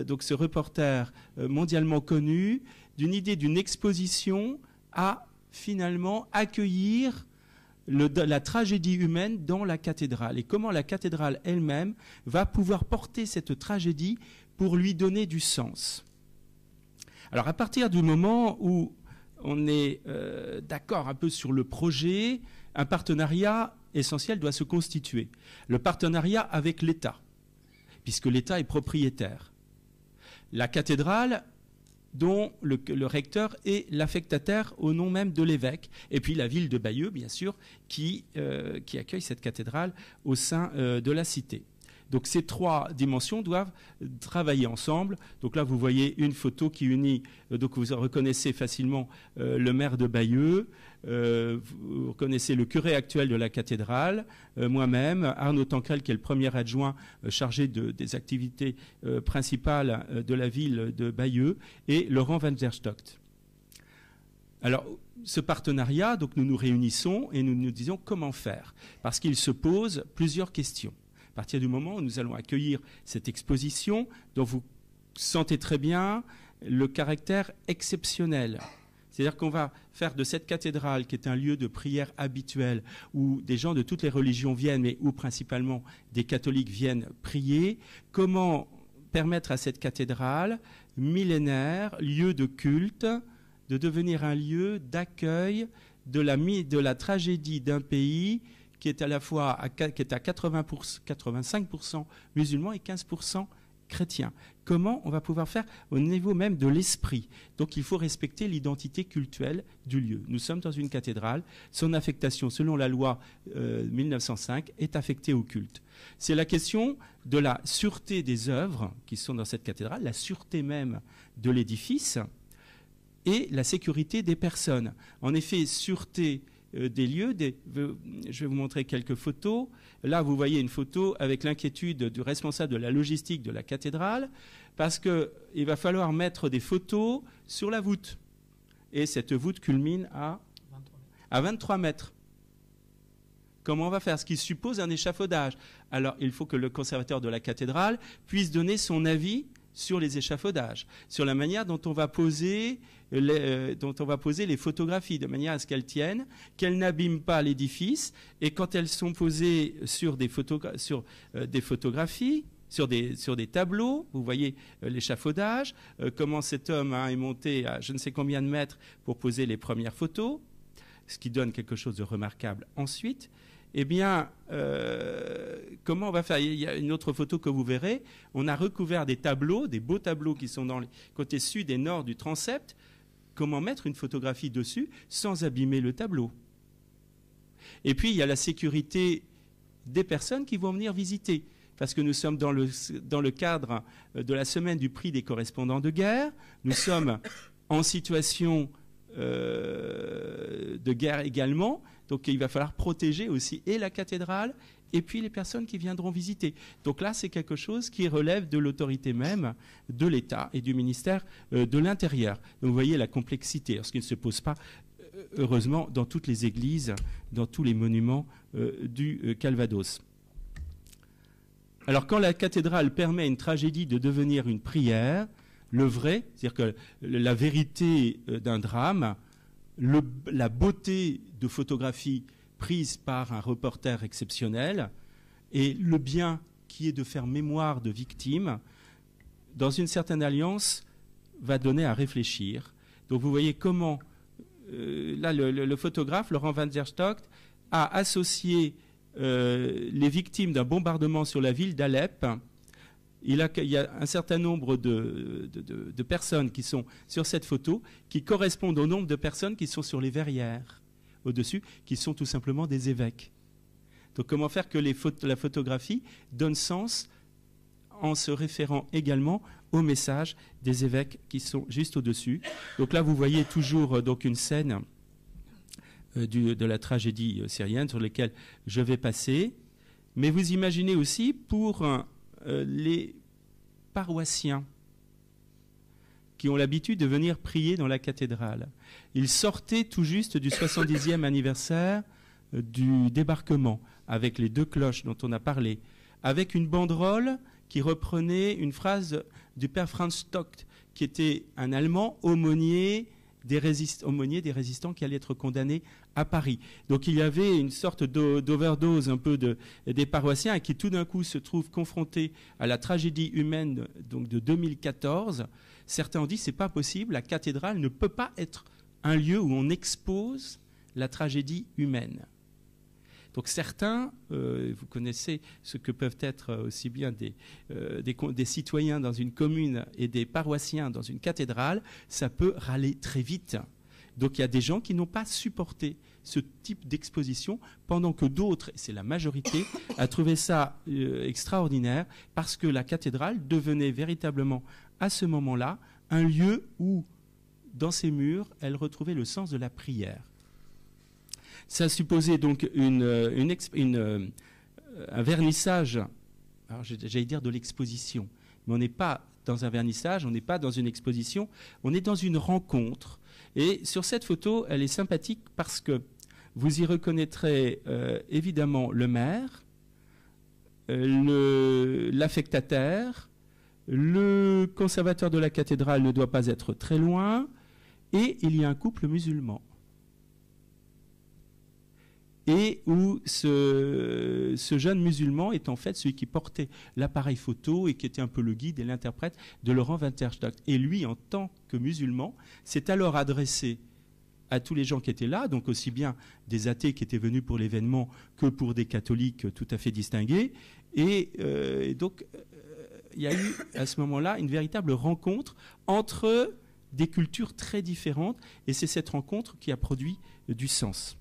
donc ce reporter mondialement connu, d'une idée d'une exposition à finalement accueillir la tragédie humaine dans la cathédrale. Et comment la cathédrale elle-même va pouvoir porter cette tragédie pour lui donner du sens. Alors à partir du moment où on est d'accord un peu sur le projet, un partenariat essentiel doit se constituer. Le partenariat avec l'État, puisque l'État est propriétaire. La cathédrale, dont le recteur est l'affectataire au nom même de l'évêque, et puis la ville de Bayeux, bien sûr, qui accueille cette cathédrale au sein de la cité. Donc ces trois dimensions doivent travailler ensemble. Donc là, vous voyez une photo qui unit, donc vous reconnaissez facilement le maire de Bayeux, vous reconnaissez le curé actuel de la cathédrale, moi-même, Arnaud Tancrel, qui est le premier adjoint chargé des activités principales de la ville de Bayeux, et Laurent van der Stokt. Alors, ce partenariat, donc nous nous réunissons et nous nous disons comment faire, parce qu'il se pose plusieurs questions. À partir du moment où nous allons accueillir cette exposition, dont vous sentez très bien le caractère exceptionnel. C'est-à-dire qu'on va faire de cette cathédrale, qui est un lieu de prière habituel, où des gens de toutes les religions viennent, mais où principalement des catholiques viennent prier, comment permettre à cette cathédrale millénaire, lieu de culte, de devenir un lieu d'accueil de la tragédie d'un pays qui est à la fois qui est à 85% musulmans et 15% chrétiens. Comment on va pouvoir faire au niveau même de l'esprit? Donc il faut respecter l'identité cultuelle du lieu. Nous sommes dans une cathédrale, son affectation selon la loi 1905 est affectée au culte. C'est la question de la sûreté des œuvres qui sont dans cette cathédrale, la sûreté même de l'édifice et la sécurité des personnes. En effet, sûreté des lieux. Je vais vous montrer quelques photos. Là, vous voyez une photo avec l'inquiétude du responsable de la logistique de la cathédrale, parce qu'il va falloir mettre des photos sur la voûte. Et cette voûte culmine à 23 mètres. Comment on va faire? Ce qui suppose un échafaudage. Alors, il faut que le conservateur de la cathédrale puisse donner son avis sur les échafaudages, sur la manière dont on va poser les photographies, de manière à ce qu'elles tiennent, qu'elles n'abîment pas l'édifice, et quand elles sont posées sur des photographies, sur des tableaux, vous voyez l'échafaudage, comment cet homme est monté à je ne sais combien de mètres pour poser les premières photos, ce qui donne quelque chose de remarquable ensuite. Eh bien, comment on va faire? Il y a une autre photo que vous verrez. On a recouvert des tableaux, des beaux tableaux qui sont dans les côtés sud et nord du transept. Comment mettre une photographie dessus sans abîmer le tableau? Et puis, il y a la sécurité des personnes qui vont venir visiter. Parce que nous sommes dans le cadre de la semaine du prix des correspondants de guerre. Nous sommes en situation de guerre également. Donc il va falloir protéger aussi et la cathédrale et puis les personnes qui viendront visiter. Donc là, c'est quelque chose qui relève de l'autorité même de l'État et du ministère de l'Intérieur. Donc vous voyez la complexité, ce qui ne se pose pas, heureusement, dans toutes les églises, dans tous les monuments du Calvados. Alors quand la cathédrale permet à une tragédie de devenir une prière, le vrai, c'est-à-dire que la vérité d'un drame, la beauté de photographie prise par un reporter exceptionnel et le bien qui est de faire mémoire de victimes, dans une certaine alliance, va donner à réfléchir. Donc vous voyez comment, là, le photographe, Laurent van der Stock, a associé les victimes d'un bombardement sur la ville d'Alep. Il y a un certain nombre de personnes qui sont sur cette photo qui correspondent au nombre de personnes qui sont sur les verrières au-dessus, qui sont tout simplement des évêques. Donc comment faire que la photographie donne sens en se référant également au message des évêques qui sont juste au-dessus. Donc là, vous voyez toujours donc une scène de la tragédie syrienne sur laquelle je vais passer. Mais vous imaginez aussi pour les paroissiens qui ont l'habitude de venir prier dans la cathédrale. Ils sortaient tout juste du 70e anniversaire du débarquement, avec les 2 cloches dont on a parlé, avec une banderole qui reprenait une phrase du père Franz Stock, qui était un Allemand aumônier des résistants qui allaient être condamnés à Paris. Donc il y avait une sorte d'overdose un peu des paroissiens qui tout d'un coup se trouvent confrontés à la tragédie humaine donc de 2014. Certains ont dit c'est pas possible, la cathédrale ne peut pas être un lieu où on expose la tragédie humaine. Donc certains, vous connaissez ce que peuvent être aussi bien des citoyens dans une commune et des paroissiens dans une cathédrale, ça peut râler très vite. Donc il y a des gens qui n'ont pas supporté ce type d'exposition, pendant que d'autres, et c'est la majorité, a trouvé ça extraordinaire, parce que la cathédrale devenait véritablement, à ce moment-là, un lieu où, dans ses murs, elle retrouvait le sens de la prière. Ça supposait donc un vernissage, alors j'allais dire de l'exposition, mais on n'est pas dans un vernissage, on n'est pas dans une exposition, on est dans une rencontre. Et sur cette photo, elle est sympathique parce que vous y reconnaîtrez évidemment le maire, l'affectataire, le conservateur de la cathédrale ne doit pas être très loin, et il y a un couple musulman. Et où ce jeune musulman est en fait celui qui portait l'appareil photo et qui était un peu le guide et l'interprète de Laurent van der Stock. Et lui, en tant que musulman, s'est alors adressé à tous les gens qui étaient là, donc aussi bien des athées qui étaient venus pour l'événement que pour des catholiques tout à fait distingués. Et donc, il y a eu à ce moment-là une véritable rencontre entre des cultures très différentes, et c'est cette rencontre qui a produit du sens.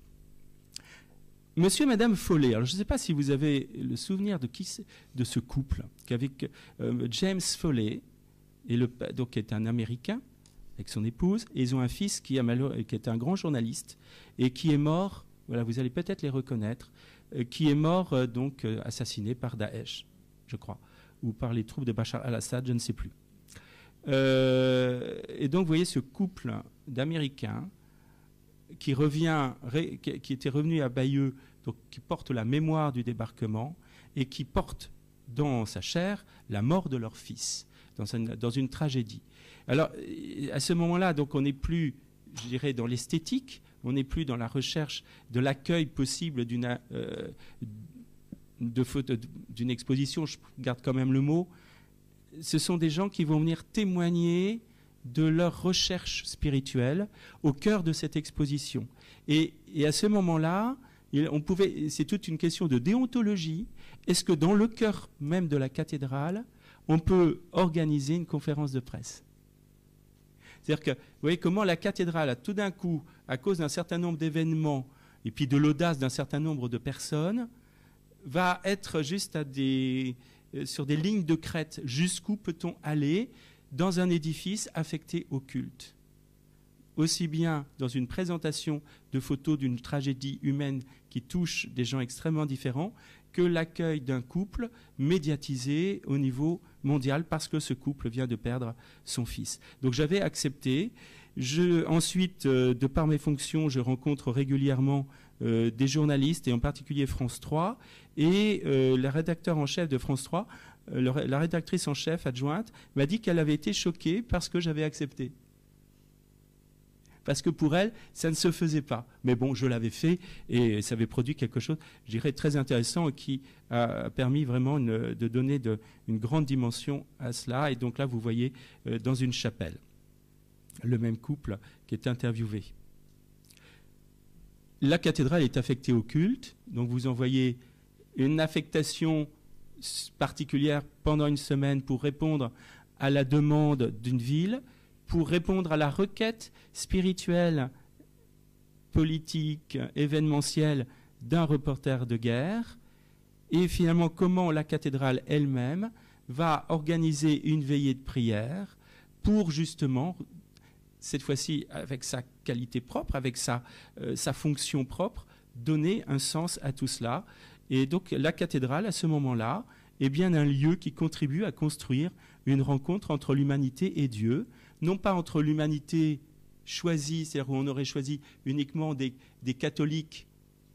Monsieur et Madame Follet, alors je ne sais pas si vous avez le souvenir de ce couple, qu'avec James Follet, donc, qui est un Américain, avec son épouse, et ils ont un fils qui est un grand journaliste, et qui est mort, voilà, vous allez peut-être les reconnaître, qui est mort donc assassiné par Daesh, je crois, ou par les troupes de Bachar al-Assad, je ne sais plus. Et donc vous voyez ce couple d'Américains qui était revenu à Bayeux, donc qui porte la mémoire du débarquement et qui porte dans sa chair la mort de leur fils, dans une tragédie. Alors, à ce moment-là, donc on n'est plus, je dirais, dans l'esthétique, on n'est plus dans la recherche de l'accueil possible d'une exposition, je garde quand même le mot. Ce sont des gens qui vont venir témoigner de leur recherche spirituelle au cœur de cette exposition. Et à ce moment-là, c'est toute une question de déontologie. Est-ce que dans le cœur même de la cathédrale, on peut organiser une conférence de presse? C'est-à-dire que, vous voyez comment la cathédrale, a tout d'un coup, à cause d'un certain nombre d'événements, et puis de l'audace d'un certain nombre de personnes, va être juste sur des lignes de crête. Jusqu'où peut-on aller dans un édifice affecté au culte? Aussi bien dans une présentation de photos d'une tragédie humaine qui touche des gens extrêmement différents, que l'accueil d'un couple médiatisé au niveau mondial parce que ce couple vient de perdre son fils. Donc j'avais accepté. Ensuite, de par mes fonctions, je rencontre régulièrement des journalistes, et en particulier France 3, et la rédacteur en chef de France 3, la rédactrice en chef adjointe, m'a dit qu'elle avait été choquée parce que j'avais accepté. Parce que pour elle, ça ne se faisait pas. Mais bon, je l'avais fait et ça avait produit quelque chose, je dirais, très intéressant, qui a permis vraiment de donner une grande dimension à cela. Et donc là, vous voyez, dans une chapelle. le même couple qui est interviewé. La cathédrale est affectée au culte, donc vous envoyez une affectation particulière pendant une semaine pour répondre à la demande d'une ville, pour répondre à la requête spirituelle, politique, événementielle d'un reporter de guerre, et finalement comment la cathédrale elle-même va organiser une veillée de prière pour justement, cette fois-ci avec sa qualité propre, avec sa fonction propre, donner un sens à tout cela. Et donc la cathédrale, à ce moment-là, est bien un lieu qui contribue à construire une rencontre entre l'humanité et Dieu, non pas entre l'humanité choisie, c'est-à-dire où on aurait choisi uniquement des catholiques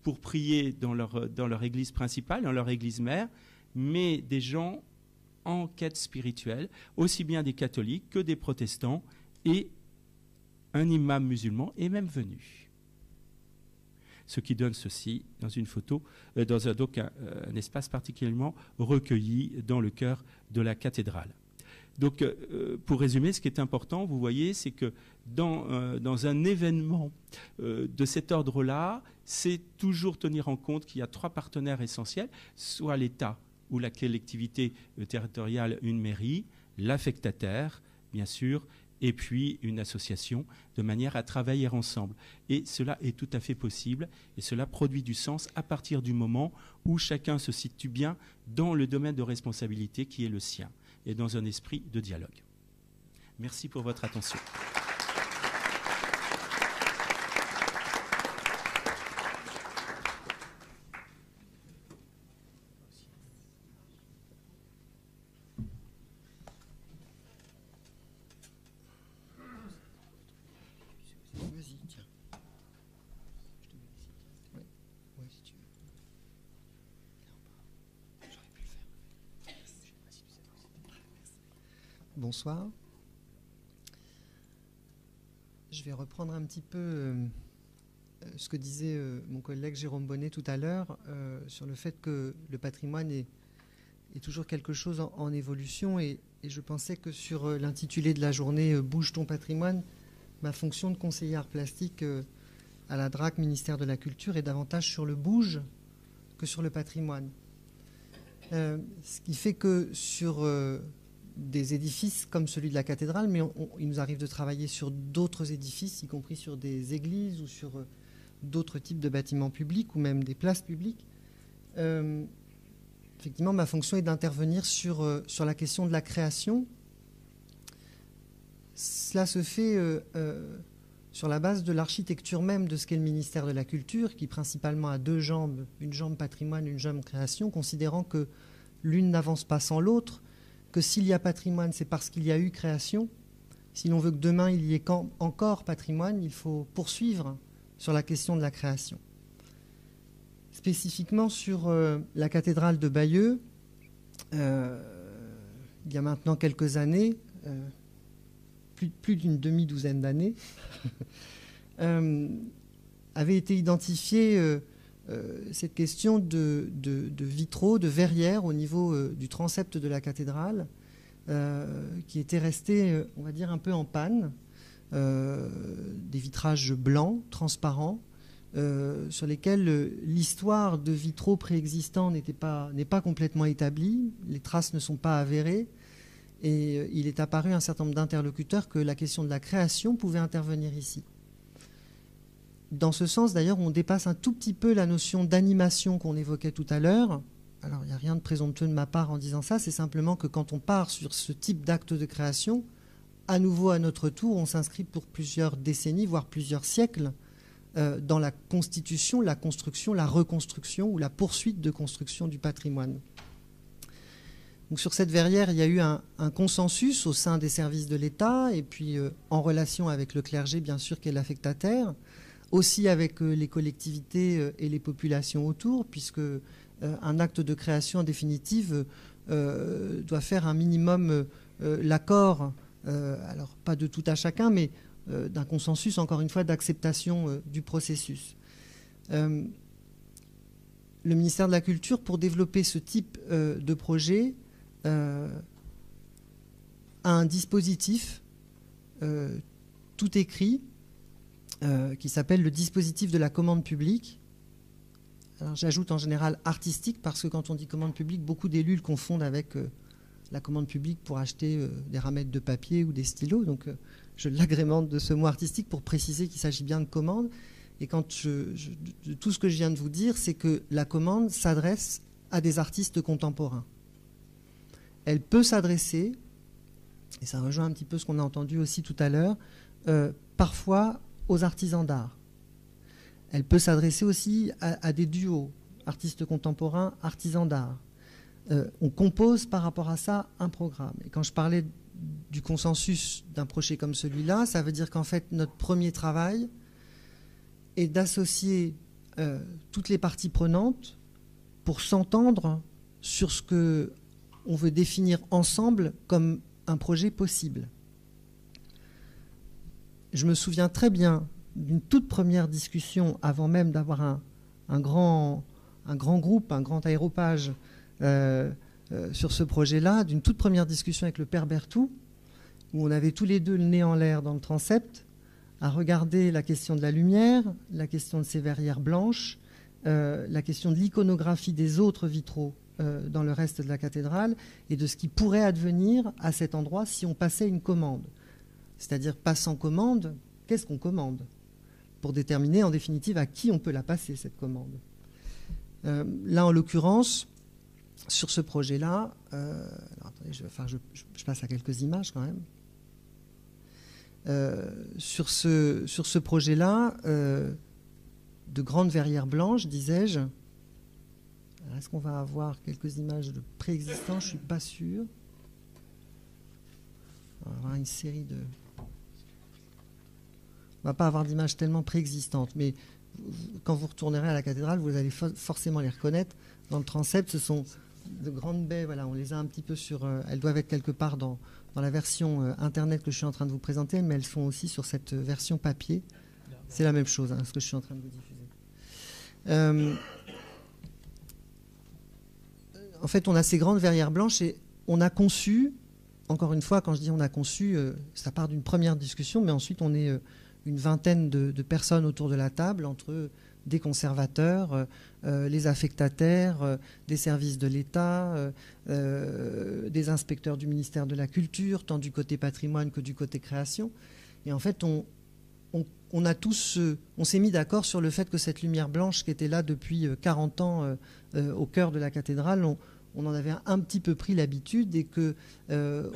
pour prier dans leur église principale, dans leur église mère, mais des gens en quête spirituelle, aussi bien des catholiques que des protestants, et un imam musulman est même venu. Ce qui donne ceci dans une photo, dans un espace particulièrement recueilli dans le cœur de la cathédrale. Donc, pour résumer, ce qui est important, vous voyez, c'est que dans un événement de cet ordre-là, c'est toujours tenir en compte qu'il y a 3 partenaires essentiels, soit l'État ou la collectivité territoriale, une mairie, l'affectataire, bien sûr, et puis une association, de manière à travailler ensemble. Et cela est tout à fait possible, et cela produit du sens à partir du moment où chacun se situe bien dans le domaine de responsabilité qui est le sien, et dans un esprit de dialogue. Merci pour votre attention. Vas-y, tiens. Je te mets ici. Ouais, ouais, si tu veux. J'aurais pu le faire. Bonsoir. Je vais reprendre un petit peu ce que disait mon collègue Jérôme Bonnet tout à l'heure sur le fait que le patrimoine est toujours quelque chose en évolution, et je pensais que sur l'intitulé de la journée Bouge ton patrimoine, ma fonction de conseillère plastique à la DRAC, ministère de la Culture, est davantage sur le bouge que sur le patrimoine. Ce qui fait que sur des édifices comme celui de la cathédrale, mais il nous arrive de travailler sur d'autres édifices, y compris sur des églises ou sur d'autres types de bâtiments publics ou même des places publiques. Effectivement, ma fonction est d'intervenir sur la question de la création. Cela se fait sur la base de l'architecture même de ce qu'est le ministère de la Culture, qui principalement a 2 jambes, une jambe patrimoine, une jambe création, considérant que l'une n'avance pas sans l'autre, que s'il y a patrimoine, c'est parce qu'il y a eu création. Si l'on veut que demain il y ait encore patrimoine, il faut poursuivre sur la question de la création. Spécifiquement sur la cathédrale de Bayeux, il y a maintenant quelques années, plus d'une demi-douzaine d'années, avait été identifiée cette question de vitraux, de verrières au niveau du transept de la cathédrale, qui était resté, on va dire, un peu en panne, des vitrages blancs, transparents, sur lesquels l'histoire de vitraux préexistants n'est pas complètement établie, les traces ne sont pas avérées, et il est apparu à un certain nombre d'interlocuteurs que la question de la création pouvait intervenir ici. Dans ce sens, d'ailleurs, on dépasse un tout petit peu la notion d'animation qu'on évoquait tout à l'heure. Alors, il n'y a rien de présomptueux de ma part en disant ça, c'est simplement que quand on part sur ce type d'acte de création, à nouveau, à notre tour, on s'inscrit pour plusieurs décennies, voire plusieurs siècles, dans la constitution, la construction, la reconstruction ou la poursuite de construction du patrimoine. Donc, sur cette verrière, il y a eu un consensus au sein des services de l'État, et puis en relation avec le clergé, bien sûr, qui est l'affectataire, aussi avec les collectivités et les populations autour, puisque un acte de création, en définitive, doit faire un minimum l'accord, alors pas de tout à chacun, mais d'un consensus, encore une fois, d'acceptation du processus. Le ministère de la Culture, pour développer ce type de projet, a un dispositif tout écrit qui s'appelle le dispositif de la commande publique. Alors, j'ajoute en général artistique parce que quand on dit commande publique, beaucoup d'élus le confondent avec la commande publique pour acheter des ramettes de papier ou des stylos. Donc je l'agrémente de ce mot artistique pour préciser qu'il s'agit bien de commande. Et quand tout ce que je viens de vous dire, c'est que la commande s'adresse à des artistes contemporains. Elle peut s'adresser, et ça rejoint un petit peu ce qu'on a entendu aussi tout à l'heure, parfois aux artisans d'art. Elle peut s'adresser aussi à des duos, artistes contemporains, artisans d'art. On compose par rapport à ça un programme. Et quand je parlais du consensus d'un projet comme celui-là, ça veut dire qu'en fait, notre premier travail est d'associer toutes les parties prenantes pour s'entendre sur ce qu'on veut définir ensemble comme un projet possible. Je me souviens très bien d'une toute première discussion avant même d'avoir un grand groupe, un grand aéropage sur ce projet-là, d'une toute première discussion avec le père Berthoud, où on avait tous les deux le nez en l'air dans le transept, à regarder la question de la lumière, la question de ces verrières blanches, la question de l'iconographie des autres vitraux dans le reste de la cathédrale et de ce qui pourrait advenir à cet endroit si on passait une commande. C'est-à-dire, passant commande, qu'est-ce qu'on commande? Pour déterminer en définitive à qui on peut la passer, cette commande. Là, en l'occurrence, sur ce projet-là, attendez, je passe à quelques images quand même. Sur ce projet-là, de grandes verrières blanches, disais-je. Est-ce qu'on va avoir quelques images de préexistants? Je ne suis pas sûr. On va avoir une série de... On ne va pas avoir d'images tellement préexistantes, mais quand vous retournerez à la cathédrale, vous allez forcément les reconnaître. Dans le transept, ce sont de grandes baies, voilà, on les a un petit peu sur... elles doivent être quelque part dans la version Internet que je suis en train de vous présenter, mais elles sont aussi sur cette version papier. C'est la même chose, ce que je suis en train de vous diffuser. En fait, on a ces grandes verrières blanches et on a conçu, encore une fois, quand je dis on a conçu, ça part d'une première discussion, mais ensuite on est une vingtaine de personnes autour de la table, entre des conservateurs, les affectataires, des services de l'État, des inspecteurs du ministère de la Culture, tant du côté patrimoine que du côté création. Et en fait, on a tous, on s'est mis d'accord sur le fait que cette lumière blanche qui était là depuis 40 ans au cœur de la cathédrale, on en avait un petit peu pris l'habitude et que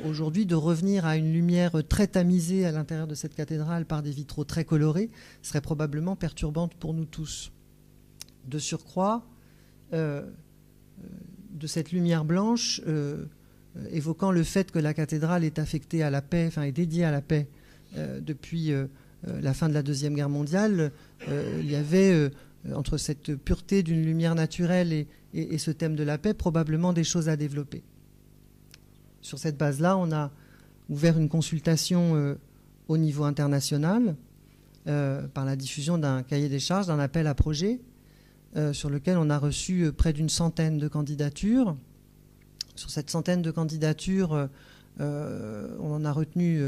aujourd'hui de revenir à une lumière très tamisée à l'intérieur de cette cathédrale par des vitraux très colorés serait probablement perturbante pour nous tous. De surcroît, de cette lumière blanche, évoquant le fait que la cathédrale est affectée à la paix, enfin est dédiée à la paix depuis la fin de la Deuxième Guerre mondiale, il y avait entre cette pureté d'une lumière naturelle et ce thème de la paix, probablement des choses à développer. Sur cette base-là, on a ouvert une consultation au niveau international par la diffusion d'un cahier des charges, d'un appel à projet, sur lequel on a reçu près d'une centaine de candidatures. Sur cette centaine de candidatures, on en a retenu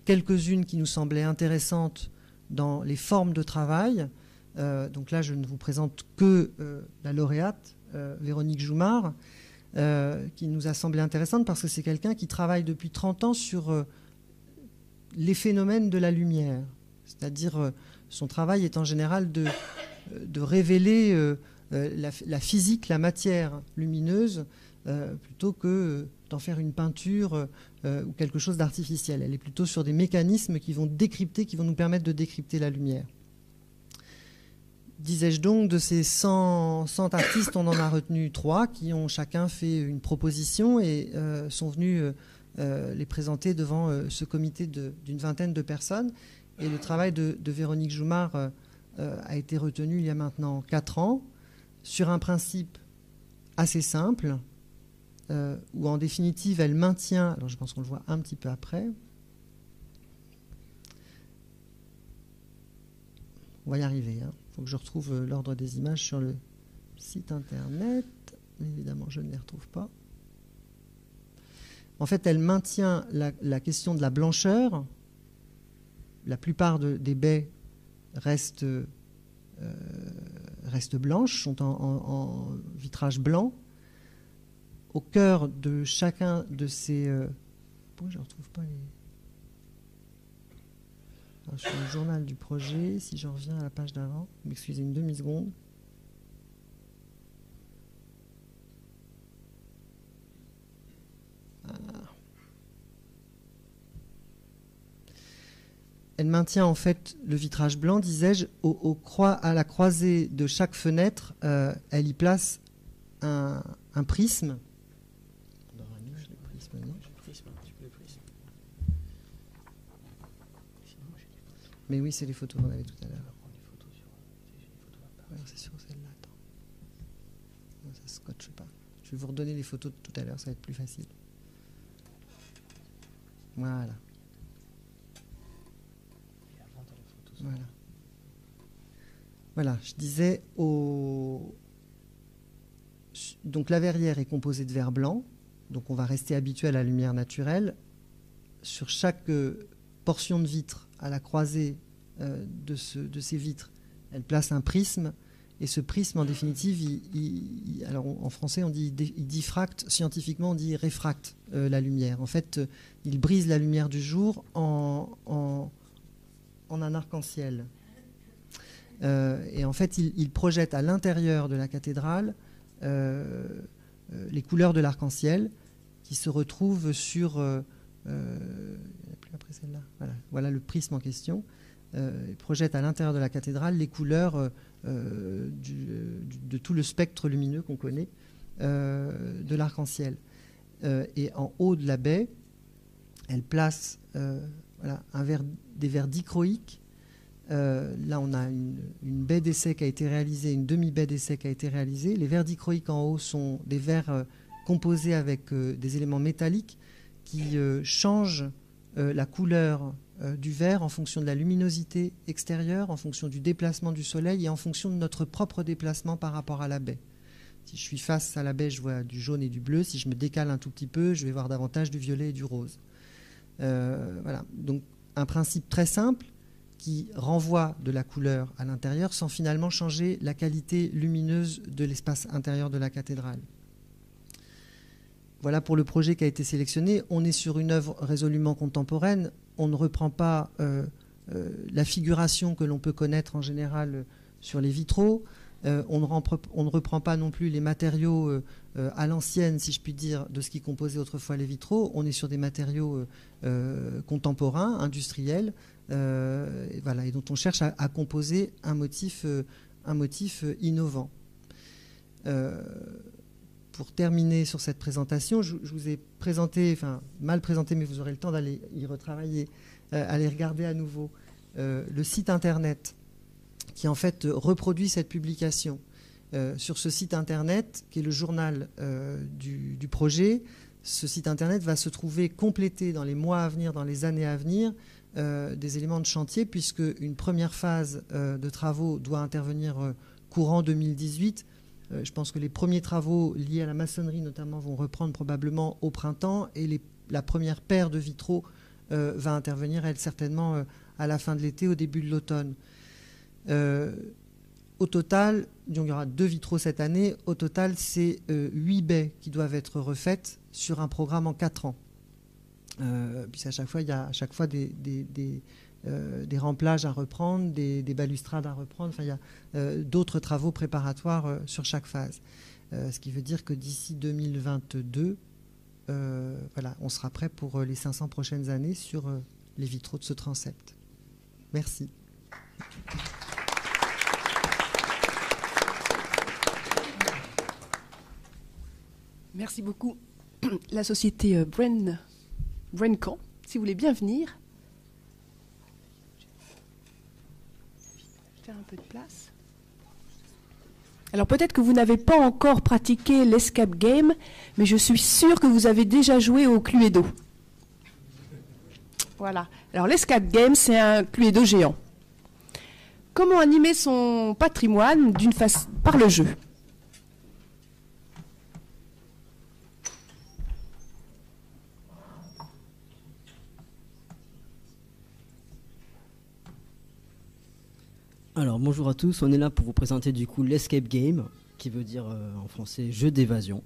quelques-unes qui nous semblaient intéressantes dans les formes de travail. Donc là, je ne vous présente que la lauréate, Véronique Joumard, qui nous a semblé intéressante parce que c'est quelqu'un qui travaille depuis 30 ans sur les phénomènes de la lumière. C'est-à-dire, son travail est en général de révéler la physique, la matière lumineuse, plutôt que d'en faire une peinture ou quelque chose d'artificiel. Elle est plutôt sur des mécanismes qui vont nous permettre de décrypter la lumière. Disais-je donc, de ces 100 artistes, on en a retenu 3 qui ont chacun fait une proposition et sont venus les présenter devant ce comité d'une vingtaine de personnes. Et le travail de Véronique Joumard a été retenu il y a maintenant 4 ans sur un principe assez simple où en définitive elle maintient, alors je pense qu'on le voit un petit peu après, on va y arriver, hein. Il faut que je retrouve l'ordre des images sur le site internet. Mais évidemment, je ne les retrouve pas. En fait, elle maintient la question de la blancheur la plupart des baies restent blanches, sont en vitrage blanc. Au cœur de chacun de ces... pourquoi je ne retrouve pas les... Alors, je suis au journal du projet, si j'en reviens à la page d'avant, m'excusez une demi-seconde. Elle maintient en fait le vitrage blanc, disais-je, à la croisée de chaque fenêtre, elle y place un prisme. Mais oui, c'est les photos qu'on avait tout à l'heure. Ouais, c'est sûr, celle-là. Attends. Non, ça se scotche pas. Je vais vous redonner les photos de tout à l'heure, ça va être plus facile. Voilà. Voilà. Voilà, je disais, donc la verrière est composée de verre blanc, donc on va rester habitué à la lumière naturelle. Sur chaque portion de vitre, à la croisée de ces vitres, elle place un prisme, et ce prisme, en définitive, alors en français on dit il diffracte, scientifiquement on dit il réfracte la lumière. En fait, il brise la lumière du jour en un arc-en-ciel. Et en fait, il projette à l'intérieur de la cathédrale les couleurs de l'arc-en-ciel qui se retrouvent sur... il n'y en a plus après celle-là. Voilà le prisme en question. Il projette à l'intérieur de la cathédrale les couleurs de tout le spectre lumineux qu'on connaît de l'arc-en-ciel. Et en haut de la baie, elle place des verres dichroïques. Là, on a une baie d'essai qui a été réalisée, une demi-baie d'essai qui a été réalisée. Les verres dichroïques en haut sont des verres composés avec des éléments métalliques qui changent la couleur du verre en fonction de la luminosité extérieure, en fonction du déplacement du soleil et en fonction de notre propre déplacement par rapport à la baie. Si je suis face à la baie, je vois du jaune et du bleu. Si je me décale un tout petit peu, je vais voir davantage du violet et du rose. Voilà. Donc, un principe très simple qui renvoie de la couleur à l'intérieur sans finalement changer la qualité lumineuse de l'espace intérieur de la cathédrale. Voilà pour le projet qui a été sélectionné. On est sur une œuvre résolument contemporaine. On ne reprend pas la figuration que l'on peut connaître en général sur les vitraux. On ne reprend pas non plus les matériaux à l'ancienne, si je puis dire, de ce qui composait autrefois les vitraux. On est sur des matériaux contemporains, industriels, et dont on cherche à composer un motif innovant. Pour terminer sur cette présentation, je vous ai présenté, mal présenté, mais vous aurez le temps d'aller y retravailler, aller regarder à nouveau le site internet qui en fait reproduit cette publication. Sur ce site internet, qui est le journal du projet, ce site internet va se trouver complété dans les mois à venir, dans les années à venir, des éléments de chantier, puisque une première phase de travaux doit intervenir courant 2018. Je pense que les premiers travaux liés à la maçonnerie notamment vont reprendre probablement au printemps, et la première paire de vitraux va intervenir, elle, certainement à la fin de l'été, au début de l'automne. Au total, il y aura 2 vitraux cette année. Au total, c'est 8 baies qui doivent être refaites sur un programme en 4 ans. Puis à chaque fois, il y a des remplages à reprendre, des balustrades à reprendre. Enfin, il y a d'autres travaux préparatoires sur chaque phase. Ce qui veut dire que d'ici 2022, on sera prêt pour les 500 prochaines années sur les vitraux de ce transept. Merci. Merci beaucoup. La société Brencan, si vous voulez bien venir. Faire un peu de place. Alors peut-être que vous n'avez pas encore pratiqué l'escape game, mais je suis sûre que vous avez déjà joué au Cluedo. Voilà. Alors l'escape game, c'est un Cluedo géant. Comment animer son patrimoine par le jeu ? bonjour à tous, on est là pour vous présenter du coup l'escape game, qui veut dire en français jeu d'évasion.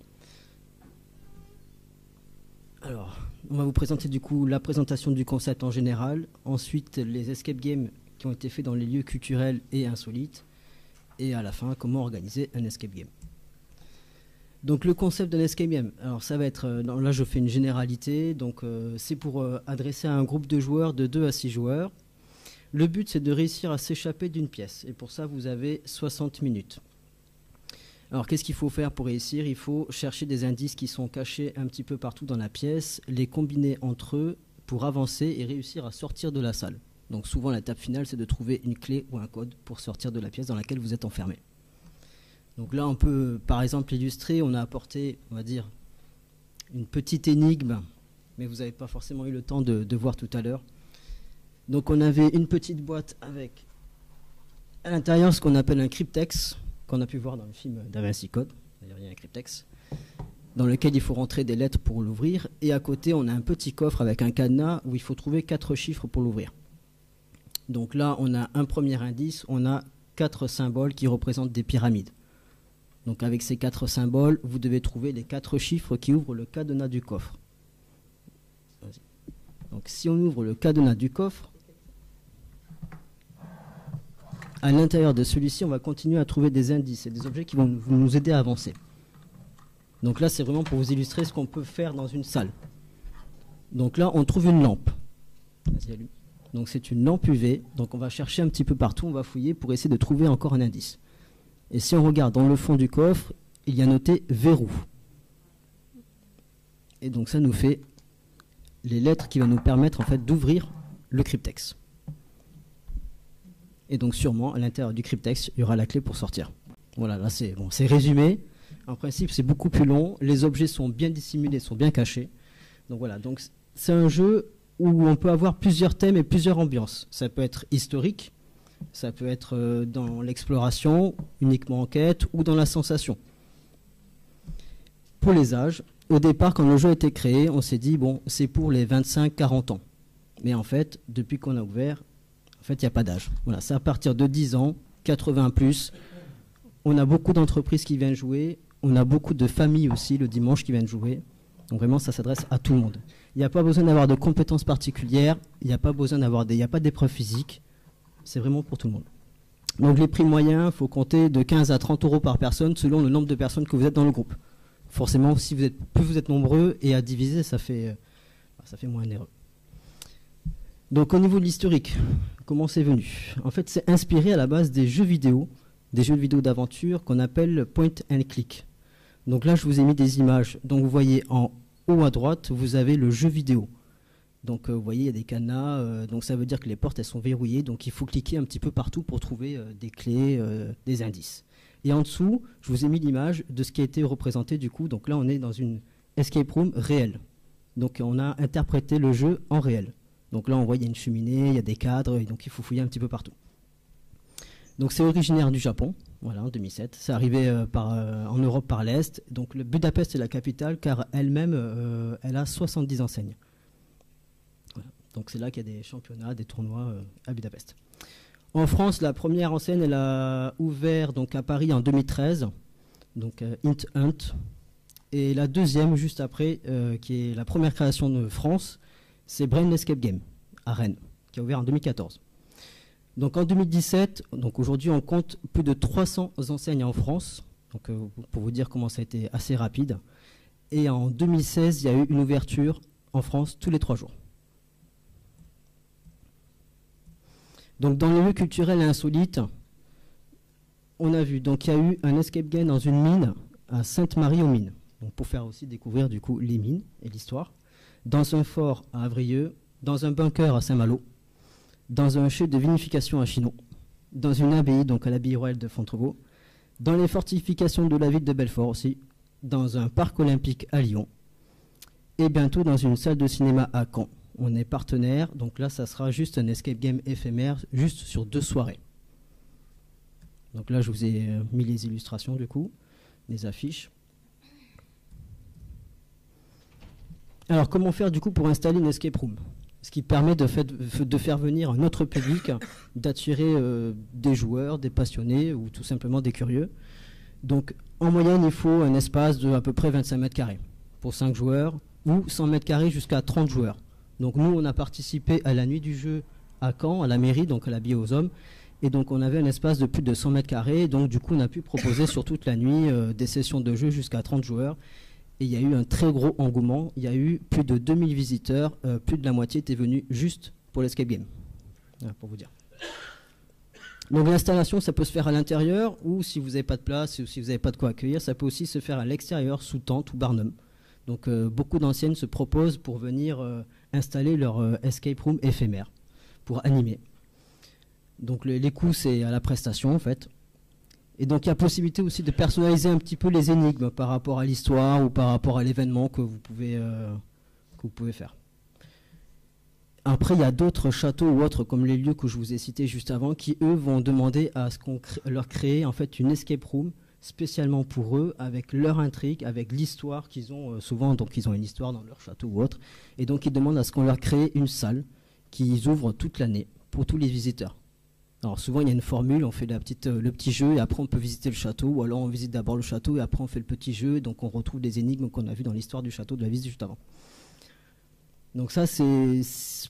Alors, on va vous présenter du coup la présentation du concept en général, ensuite les escape games qui ont été faits dans les lieux culturels et insolites, et à la fin, comment organiser un escape game. Donc le concept d'un escape game, alors ça va être, là je fais une généralité, donc c'est pour adresser à un groupe de joueurs de 2 à 6 joueurs. Le but c'est de réussir à s'échapper d'une pièce, et pour ça vous avez 60 minutes. Alors qu'est-ce qu'il faut faire pour réussir? Il faut chercher des indices qui sont cachés un petit peu partout dans la pièce, les combiner entre eux pour avancer et réussir à sortir de la salle. Donc souvent l'étape finale c'est de trouver une clé ou un code pour sortir de la pièce dans laquelle vous êtes enfermé. Donc là on peut par exemple illustrer, on a apporté, on va dire, une petite énigme, mais vous n'avez pas forcément eu le temps de voir tout à l'heure. Donc on avait une petite boîte avec à l'intérieur ce qu'on appelle un cryptex, qu'on a pu voir dans le film Da Vinci Code, d'ailleurs il y a un cryptex, dans lequel il faut rentrer des lettres pour l'ouvrir, et à côté on a un petit coffre avec un cadenas où il faut trouver 4 chiffres pour l'ouvrir. Donc là on a un premier indice, on a 4 symboles qui représentent des pyramides. Donc avec ces 4 symboles, vous devez trouver les 4 chiffres qui ouvrent le cadenas du coffre. Donc si on ouvre le cadenas du coffre, à l'intérieur de celui-ci, on va continuer à trouver des indices et des objets qui vont nous aider à avancer. Donc là, c'est vraiment pour vous illustrer ce qu'on peut faire dans une salle. Donc là, on trouve une lampe. Donc c'est une lampe UV. Donc on va chercher un petit peu partout, on va fouiller pour essayer de trouver encore un indice. Et si on regarde dans le fond du coffre, il y a noté verrou. Et donc ça nous fait les lettres qui vont nous permettre en fait d'ouvrir le cryptex. Et donc sûrement, à l'intérieur du cryptex, il y aura la clé pour sortir. Voilà, là c'est bon, c'est résumé. En principe, c'est beaucoup plus long. Les objets sont bien dissimulés, sont bien cachés. Donc voilà, donc c'est un jeu où on peut avoir plusieurs thèmes et plusieurs ambiances. Ça peut être historique, ça peut être dans l'exploration, uniquement enquête, ou dans la sensation. Pour les âges, au départ, quand le jeu a été créé, on s'est dit, bon, c'est pour les 25-40 ans. Mais en fait, depuis qu'on a ouvert, en fait, il n'y a pas d'âge. Voilà, c'est à partir de 10 ans, 80 plus. On a beaucoup d'entreprises qui viennent jouer. On a beaucoup de familles aussi le dimanche qui viennent jouer. Donc vraiment, ça s'adresse à tout le monde. Il n'y a pas besoin d'avoir de compétences particulières. Il n'y a pas besoin d'avoir il n'y a pas d'épreuves physiques. C'est vraiment pour tout le monde. Donc les prix moyens, il faut compter de 15 à 30 euros par personne selon le nombre de personnes que vous êtes dans le groupe. Forcément, si plus vous êtes nombreux et à diviser, ça fait moins onéreux. Donc au niveau de l'historique, comment c'est venu? En fait, c'est inspiré à la base des jeux vidéo d'aventure qu'on appelle point and click. Donc là, je vous ai mis des images. Donc vous voyez en haut à droite, vous avez le jeu vidéo. Donc vous voyez, il y a des cadenas, donc ça veut dire que les portes, elles sont verrouillées. Donc il faut cliquer un petit peu partout pour trouver des clés, des indices. Et en dessous, je vous ai mis l'image de ce qui a été représenté du coup. Donc là, on est dans une escape room réelle. Donc on a interprété le jeu en réel. Donc là, on voit, il y a une cheminée, il y a des cadres, et donc il faut fouiller un petit peu partout. Donc c'est originaire du Japon, voilà, en 2007. C'est arrivé en Europe par l'Est. Donc le Budapest est la capitale, car elle-même, elle a 70 enseignes. Voilà. Donc c'est là qu'il y a des championnats, des tournois à Budapest. En France, la première enseigne, elle a ouvert donc, à Paris en 2013, donc Hint Hunt. Et la deuxième, juste après, qui est la première création de France, c'est Brain Escape Game, à Rennes, qui a ouvert en 2014. Donc en 2017, donc aujourd'hui on compte plus de 300 enseignes en France, donc, pour vous dire comment ça a été assez rapide. Et en 2016, il y a eu une ouverture en France tous les 3 jours. Donc dans les lieux culturels et insolites, on a vu, donc il y a eu un escape game dans une mine à Sainte-Marie-aux-Mines, donc pour faire aussi découvrir du coup les mines et l'histoire. Dans un fort à Avrieux, dans un bunker à Saint-Malo, dans un chai de vinification à Chinon, dans une abbaye, donc à l'abbaye royale de Fontevraud, dans les fortifications de la ville de Belfort aussi, dans un parc olympique à Lyon, et bientôt dans une salle de cinéma à Caen. On est partenaire, donc là ça sera juste un escape game éphémère, juste sur 2 soirées. Donc là je vous ai mis les illustrations du coup, les affiches. Alors comment faire du coup pour installer une escape room? ce qui permet de faire venir un autre public, d'attirer des joueurs, des passionnés ou tout simplement des curieux. Donc en moyenne, il faut un espace de à peu près 25 mètres carrés pour 5 joueurs ou 100 mètres carrés jusqu'à 30 joueurs. Donc nous, on a participé à la nuit du jeu à Caen, à la mairie, donc à la Bille aux Hommes. Et donc on avait un espace de plus de 100 mètres carrés. Donc du coup, on a pu proposer sur toute la nuit des sessions de jeu jusqu'à 30 joueurs. Et il y a eu un très gros engouement. Il y a eu plus de 2000 visiteurs. Plus de la moitié étaient venus juste pour l'escape game. Voilà, pour vous dire. Donc l'installation, ça peut se faire à l'intérieur ou si vous n'avez pas de place ou si vous n'avez pas de quoi accueillir, ça peut aussi se faire à l'extérieur, sous tente ou barnum. Donc beaucoup d'anciennes se proposent pour venir installer leur escape room éphémère, pour animer. Donc les coûts, c'est à la prestation en fait. Et donc il y a possibilité aussi de personnaliser un petit peu les énigmes par rapport à l'histoire ou par rapport à l'événement que vous pouvez faire. Après, il y a d'autres châteaux ou autres, comme les lieux que je vous ai cités juste avant, qui eux vont demander à ce qu'on leur crée en fait une escape room spécialement pour eux, avec leur intrigue, avec l'histoire qu'ils ont souvent. Donc ils ont une histoire dans leur château ou autre, et donc ils demandent à ce qu'on leur crée une salle qu'ils ouvrent toute l'année pour tous les visiteurs. Alors souvent il y a une formule, on fait le petit jeu et après on peut visiter le château, ou alors on visite d'abord le château et après on fait le petit jeu, et donc on retrouve des énigmes qu'on a vues dans l'histoire du château de la visite juste avant. Donc ça c'est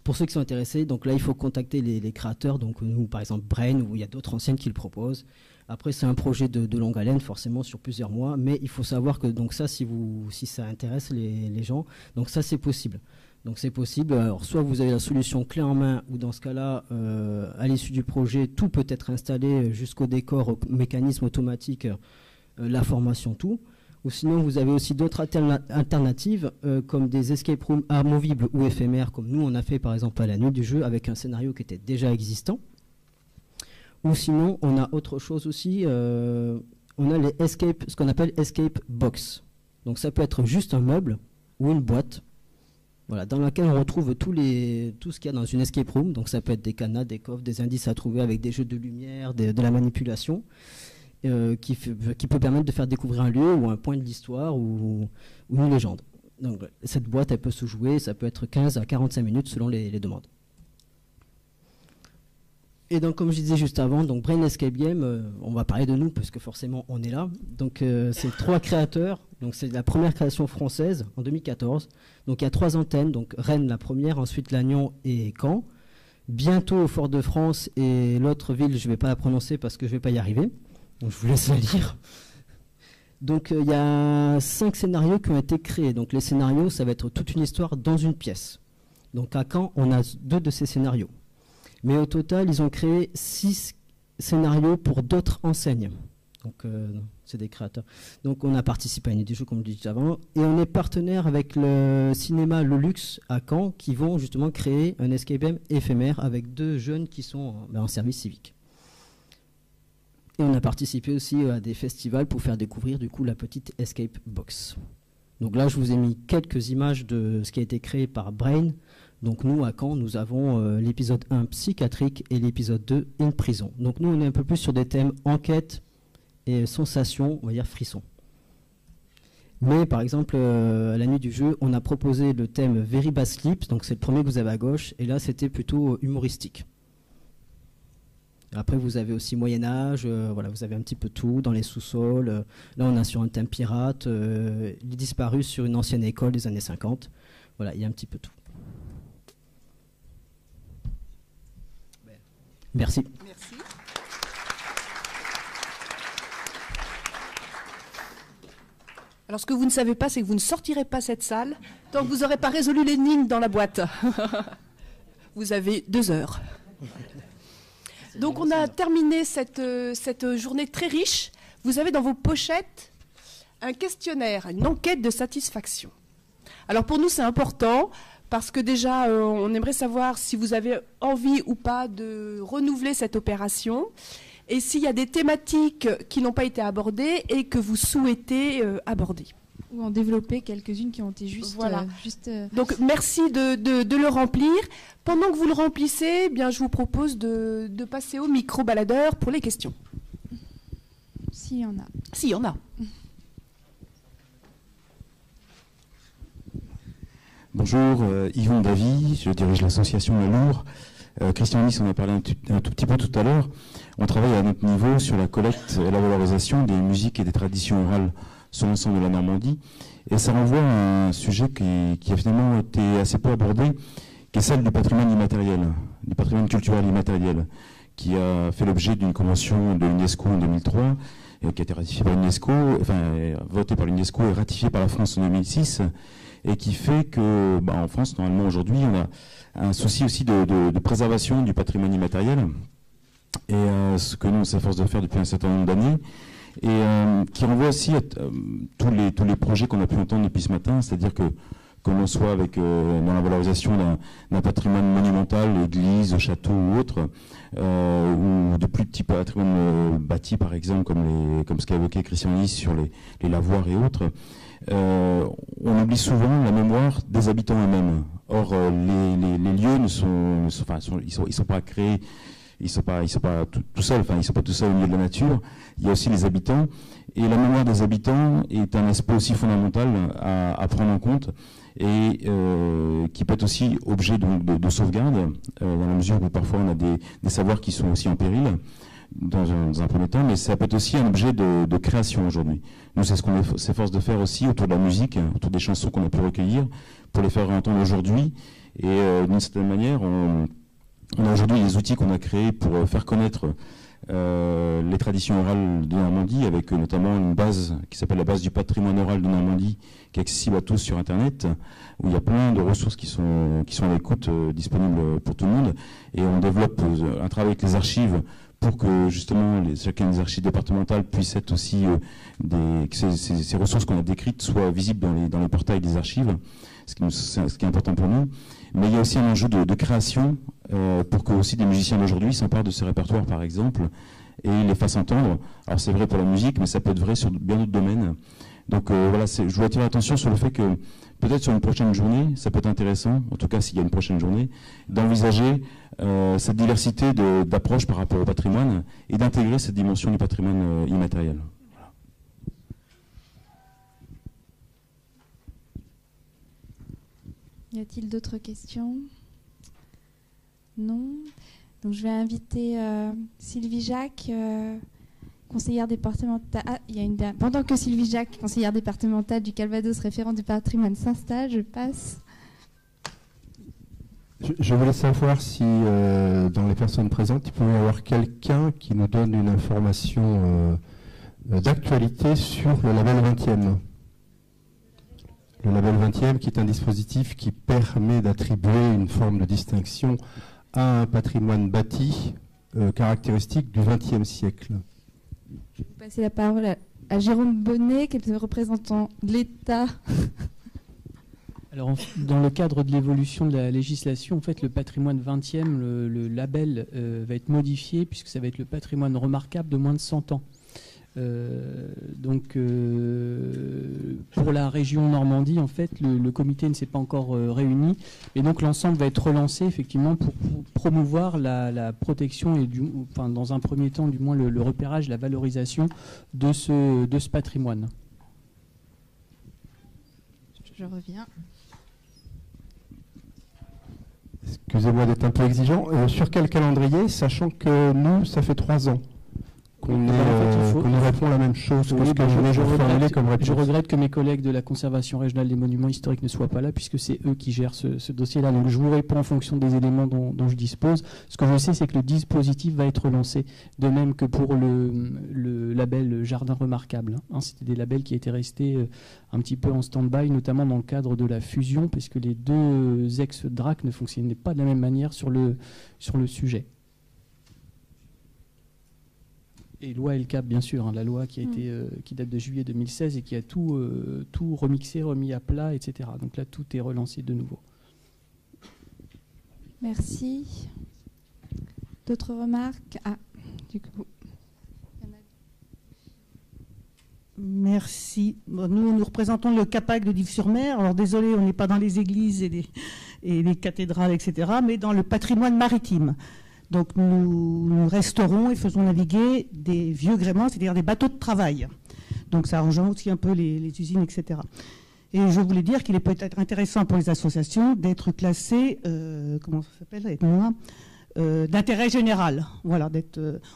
pour ceux qui sont intéressés. Donc là il faut contacter les créateurs, donc nous par exemple Brain, ou il y a d'autres anciennes qui le proposent. Après c'est un projet de longue haleine forcément sur plusieurs mois, mais il faut savoir que donc ça si ça intéresse les gens, donc ça c'est possible. Donc c'est possible, alors soit vous avez la solution clé en main, ou dans ce cas-là, à l'issue du projet, tout peut être installé jusqu'au décor, au mécanisme automatique, la formation, tout. Ou sinon vous avez aussi d'autres alternatives, comme des escape rooms amovibles ou éphémères, comme nous on a fait par exemple à la nuit du jeu, avec un scénario qui était déjà existant. Ou sinon on a autre chose aussi, on a ce qu'on appelle escape box. Donc ça peut être juste un meuble ou une boîte, voilà, dans laquelle on retrouve tout ce qu'il y a dans une escape room. Donc ça peut être des cadenas, des coffres, des indices à trouver avec des jeux de lumière, de la manipulation, qui peut permettre de faire découvrir un lieu ou un point de l'histoire ou une légende. Donc cette boîte, elle peut se jouer, ça peut être 15 à 45 minutes selon les demandes. Et donc comme je disais juste avant, donc Brain Escape Game, on va parler de nous parce que forcément on est là. Donc c'est 3 créateurs. Donc c'est la première création française en 2014. Donc il y a 3 antennes, donc Rennes la première, ensuite Lannion et Caen. Bientôt au Fort-de-France et l'autre ville, je ne vais pas la prononcer parce que je ne vais pas y arriver. Donc je vous laisse la lire. Donc il y a 5 scénarios qui ont été créés. Donc les scénarios, ça va être toute une histoire dans une pièce. Donc à Caen, on a 2 de ces scénarios. Mais au total, ils ont créé 6 scénarios pour d'autres enseignes. Donc, c'est des créateurs. Donc, on a participé à une nuit du jeu, comme je disais avant. Et on est partenaire avec le cinéma Le Luxe à Caen, qui vont justement créer un escape game éphémère avec 2 jeunes qui sont en service civique. Et on a participé aussi à des festivals pour faire découvrir du coup la petite escape box. Donc là, je vous ai mis quelques images de ce qui a été créé par Brain. Donc nous, à Caen, nous avons l'épisode 1 psychiatrique et l'épisode 2 une prison. Donc nous, on est un peu plus sur des thèmes enquête et sensation, on va dire frisson. Mais par exemple, à la nuit du jeu, on a proposé le thème Very Bad Sleep, donc c'est le premier que vous avez à gauche, et là c'était plutôt humoristique. Après, vous avez aussi Moyen-Âge, voilà, vous avez un petit peu tout dans les sous-sols. Là, on a sur un thème pirate, les disparus sur une ancienne école des années 50. Voilà, il y a un petit peu tout. Merci. Merci. Alors, ce que vous ne savez pas, c'est que vous ne sortirez pas cette salle tant que vous n'aurez pas résolu l'énigme dans la boîte. Vous avez 2 heures. Donc, on a terminé cette journée très riche. Vous avez dans vos pochettes un questionnaire, une enquête de satisfaction. Alors, pour nous, c'est important parce que déjà, on aimerait savoir si vous avez envie ou pas de renouveler cette opération et s'il y a des thématiques qui n'ont pas été abordées et que vous souhaitez aborder. Ou en développer quelques-unes qui ont été juste... Voilà. Donc, merci de le remplir. Pendant que vous le remplissez, eh bien, je vous propose de passer au micro baladeur pour les questions. S'il y en a. S'il y en a. Bonjour, Yvon Davy, je dirige l'association La Loure. Christian Nice en a parlé un tout petit peu tout à l'heure. On travaille à notre niveau sur la collecte et la valorisation des musiques et des traditions orales sur l'ensemble de la Normandie. Et ça renvoie à un sujet qui a finalement été assez peu abordé, qui est celle du patrimoine immatériel, du patrimoine culturel immatériel, qui a fait l'objet d'une convention de l'UNESCO en 2003, qui a été ratifiée par l'UNESCO, votée par l'UNESCO et ratifiée par la France en 2006, et qui fait que, en France, normalement aujourd'hui, on a un souci aussi de préservation du patrimoine immatériel, et ce que nous on s'efforce de faire depuis un certain nombre d'années, et qui renvoie aussi à tous les projets qu'on a pu entendre depuis ce matin, c'est-à-dire que l'on soit dans la valorisation d'un patrimoine monumental, église, château ou autre, ou de plus petits patrimoines bâtis par exemple, comme ce qu'a évoqué Christian Nice sur les lavoirs et autres, on oublie souvent la mémoire des habitants eux-mêmes. Or, les lieux ils sont pas créés, ils sont pas tout seuls, ils sont pas tout seuls au milieu de la nature. Il y a aussi les habitants, et la mémoire des habitants est un aspect aussi fondamental à prendre en compte, et qui peut être aussi objet de sauvegarde, dans la mesure où parfois on a des savoirs qui sont aussi en péril dans un premier temps, mais ça peut être aussi un objet de création aujourd'hui. Nous, c'est ce qu'on s'efforce de faire aussi autour de la musique, autour des chansons qu'on a pu recueillir, pour les faire entendre aujourd'hui. Et d'une certaine manière, on a aujourd'hui des outils qu'on a créés pour faire connaître les traditions orales de Normandie, avec notamment une base qui s'appelle la base du patrimoine oral de Normandie, qui est accessible à tous sur Internet, où il y a plein de ressources qui sont à l'écoute, disponibles pour tout le monde. Et on développe un travail avec les archives pour que justement chacune des archives départementales puisse être aussi que ces ressources qu'on a décrites soient visibles dans les portails des archives, ce qui est important pour nous. Mais il y a aussi un enjeu de création pour que aussi des musiciens d'aujourd'hui s'emparent de ces répertoires par exemple et les fassent entendre. Alors c'est vrai pour la musique, mais ça peut être vrai sur bien d'autres domaines. Donc voilà, je voulais attirer l'attention sur le fait que peut-être sur une prochaine journée, ça peut être intéressant, en tout cas s'il y a une prochaine journée, d'envisager cette diversité d'approches par rapport au patrimoine et d'intégrer cette dimension du patrimoine immatériel. Voilà. Y a-t-il d'autres questions? Non. Donc je vais inviter Sylvie Jacques, conseillère départementale. Ah, il y a une dernière. Pendant que Sylvie Jacques, conseillère départementale du Calvados, référente du patrimoine, s'installe, je passe. Je voulais savoir si dans les personnes présentes, il pouvait y avoir quelqu'un qui nous donne une information d'actualité sur le label 20e. Le label 20e qui est un dispositif qui permet d'attribuer une forme de distinction à un patrimoine bâti caractéristique du XXe siècle. Je vais vous passer la parole à Jérôme Bonnet, qui est le représentant de l'État. Alors, dans le cadre de l'évolution de la législation, en fait, le patrimoine 20e, le label va être modifié puisque ça va être le patrimoine remarquable de moins de 100 ans. Pour la région Normandie, en fait, le comité ne s'est pas encore réuni, et donc l'ensemble va être relancé effectivement pour promouvoir la protection et dans un premier temps, du moins le repérage, la valorisation de ce patrimoine. Je reviens. Excusez-moi d'être un peu exigeant. Sur quel calendrier, sachant que nous, ça fait 3 ans qu'on nous répond la même chose que ce que je formuler comme réponse. Je regrette que mes collègues de la conservation régionale des monuments historiques ne soient pas là, puisque c'est eux qui gèrent ce dossier-là. Donc je vous réponds en fonction des éléments dont je dispose. Ce que je sais, c'est que le dispositif va être lancé, de même que pour le label Jardin Remarquable. C'était des labels qui étaient restés un petit peu en stand-by, notamment dans le cadre de la fusion, puisque les deux ex-DRAC ne fonctionnaient pas de la même manière sur le sujet. Et loi LCAP, bien sûr, la loi qui a été, qui date de juillet 2016 et qui a tout remixé, remis à plat, etc. Donc là, tout est relancé de nouveau. Merci. D'autres remarques? Ah, du coup. Merci. Bon, nous représentons le CAPAC de Dives-sur-Mer. Alors désolé, on n'est pas dans les églises et les cathédrales, etc., mais dans le patrimoine maritime. Donc nous restaurons et faisons naviguer des vieux gréements, c'est-à-dire des bateaux de travail. Donc ça rejoint aussi un peu les usines, etc. Et je voulais dire qu'il est peut-être intéressant pour les associations d'être classées, comment ça s'appelle, d'intérêt général. Voilà,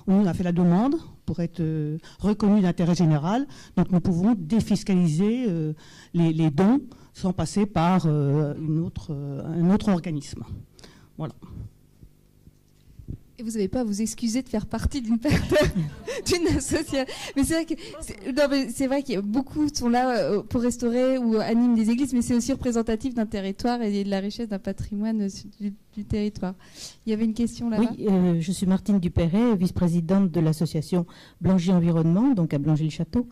on a fait la demande pour être reconnu d'intérêt général. Donc nous pouvons défiscaliser les dons sans passer par un autre organisme. Voilà. Et vous n'avez pas à vous excuser de faire partie d'une association. Mais c'est vrai que beaucoup sont là pour restaurer ou animent des églises, mais c'est aussi représentatif d'un territoire et de la richesse d'un patrimoine du territoire. Il y avait une question là-bas. Oui, je suis Martine Dupéret, vice-présidente de l'association Blangy Environnement, donc à Blangy-le-Château.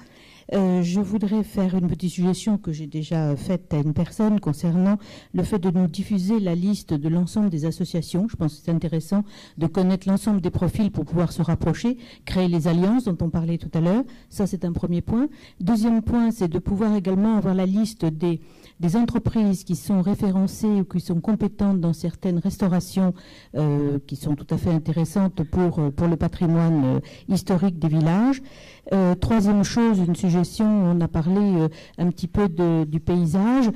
Je voudrais faire une petite suggestion que j'ai déjà faite à une personne concernant le fait de nous diffuser la liste de l'ensemble des associations. Je pense que c'est intéressant de connaître l'ensemble des profils pour pouvoir se rapprocher, créer les alliances dont on parlait tout à l'heure. Ça, c'est un premier point. Deuxième point, c'est de pouvoir également avoir la liste des entreprises qui sont référencées ou qui sont compétentes dans certaines restaurations qui sont tout à fait intéressantes pour le patrimoine historique des villages. Troisième chose, une suggestion, on a parlé un petit peu du paysage.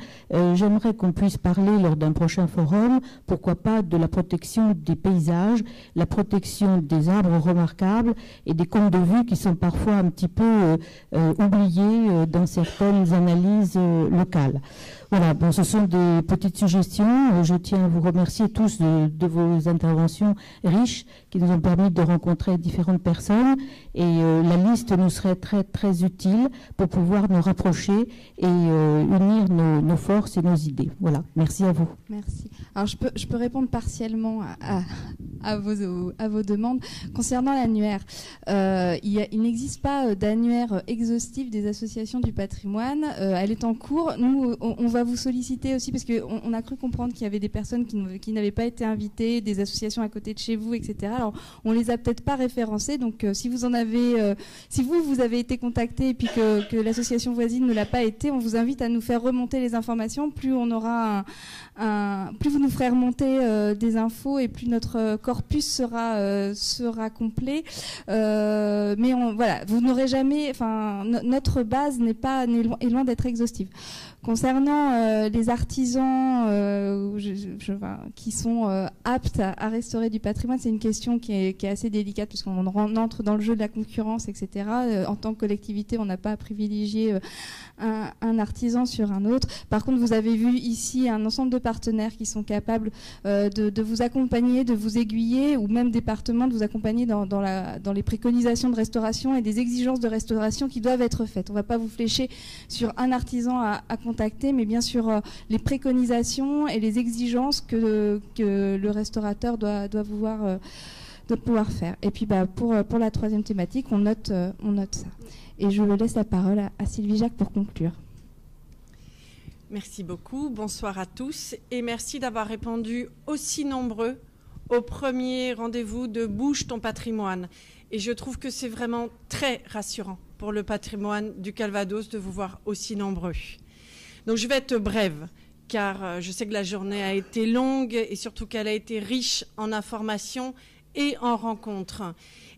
J'aimerais qu'on puisse parler lors d'un prochain forum, pourquoi pas, de la protection des paysages, la protection des arbres remarquables et des coins de vue qui sont parfois un petit peu oubliés dans certaines analyses locales. Voilà, bon, ce sont des petites suggestions. Je tiens à vous remercier tous de vos interventions riches qui nous ont permis de rencontrer différentes personnes. Et la liste nous serait très, très utile pour pouvoir nous rapprocher et unir nos forces et nos idées. Voilà, merci à vous. Merci. Alors, je peux répondre partiellement à vos demandes. Concernant l'annuaire, il n'existe pas d'annuaire exhaustif des associations du patrimoine. Elle est en cours. Nous, on va vous solliciter aussi parce qu'on a cru comprendre qu'il y avait des personnes qui n'avaient pas été invitées, des associations à côté de chez vous, etc. Alors, on les a peut-être pas référencées. Donc, si vous avez été contacté et puis que l'association voisine ne l'a pas été, on vous invite à nous faire remonter les informations. Plus on aura plus vous nous ferez remonter des infos et plus notre corpus sera complet. Mais voilà, vous n'aurez jamais, notre base est loin d'être exhaustive. Concernant les artisans qui sont aptes à restaurer du patrimoine, c'est une question qui est assez délicate puisqu'on entre dans le jeu de la concurrence, etc. En tant que collectivité, on n'a pas à privilégier un artisan sur un autre. Par contre, vous avez vu ici un ensemble de partenaires qui sont capables de vous accompagner, de vous aiguiller, ou même départements de vous accompagner dans les préconisations de restauration et des exigences de restauration qui doivent être faites. On ne va pas vous flécher sur un artisan à contacter, mais bien sûr les préconisations et les exigences que le restaurateur doit pouvoir faire. Et puis pour la troisième thématique, on note ça. Et je laisse la parole à Sylvie Jacques pour conclure. Merci beaucoup, bonsoir à tous et merci d'avoir répondu aussi nombreux au premier rendez-vous de Bouge ton patrimoine. Et je trouve que c'est vraiment très rassurant pour le patrimoine du Calvados de vous voir aussi nombreux. Donc je vais être brève, car je sais que la journée a été longue et surtout qu'elle a été riche en informations et en rencontres.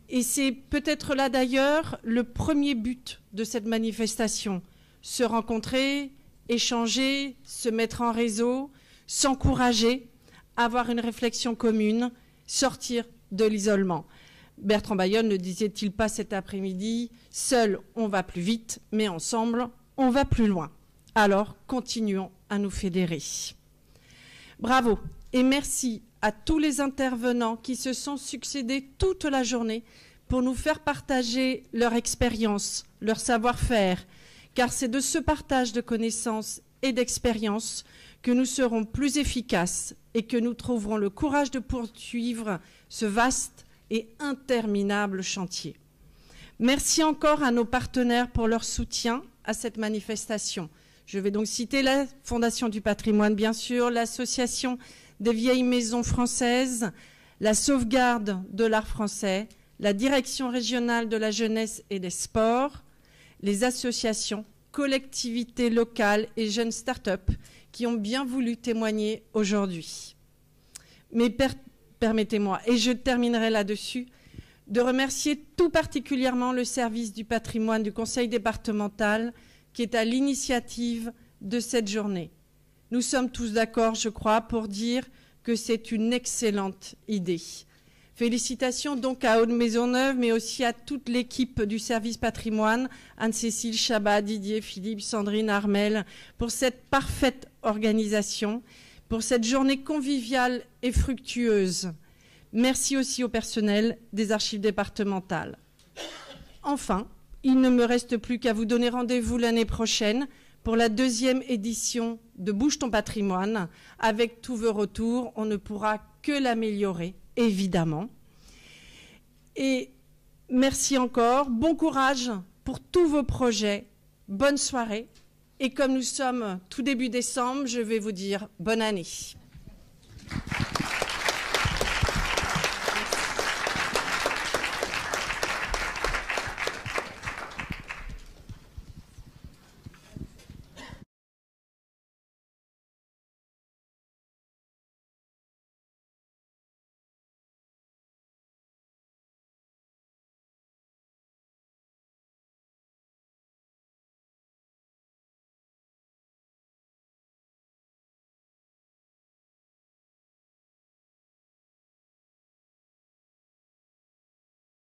Et c'est peut-être là d'ailleurs le premier but de cette manifestation, se rencontrer, échanger, se mettre en réseau, s'encourager, avoir une réflexion commune, sortir de l'isolement. Bertrand Bayonne ne disait-il pas cet après-midi, « Seul, on va plus vite, mais ensemble, on va plus loin ». Alors, continuons à nous fédérer. Bravo et merci à tous les intervenants qui se sont succédés toute la journée pour nous faire partager leur expérience, leur savoir-faire, car c'est de ce partage de connaissances et d'expériences que nous serons plus efficaces et que nous trouverons le courage de poursuivre ce vaste et interminable chantier. Merci encore à nos partenaires pour leur soutien à cette manifestation. Je vais donc citer la Fondation du patrimoine, bien sûr, l'Association des vieilles maisons françaises, la sauvegarde de l'art français, la Direction régionale de la jeunesse et des sports, les associations, collectivités locales et jeunes start-up qui ont bien voulu témoigner aujourd'hui. Mais permettez-moi, et je terminerai là-dessus, de remercier tout particulièrement le service du patrimoine du Conseil départemental qui est à l'initiative de cette journée. Nous sommes tous d'accord, je crois, pour dire que c'est une excellente idée. Félicitations donc à Aude Maisonneuve, mais aussi à toute l'équipe du service patrimoine, Anne-Cécile, Chabat, Didier, Philippe, Sandrine, Armel, pour cette parfaite organisation, pour cette journée conviviale et fructueuse. Merci aussi au personnel des archives départementales. Enfin, il ne me reste plus qu'à vous donner rendez-vous l'année prochaine pour la 2e édition de Bouge ton patrimoine. Avec tous vos retours, on ne pourra que l'améliorer, évidemment. Et merci encore, bon courage pour tous vos projets, bonne soirée. Et comme nous sommes tout début décembre, je vais vous dire bonne année.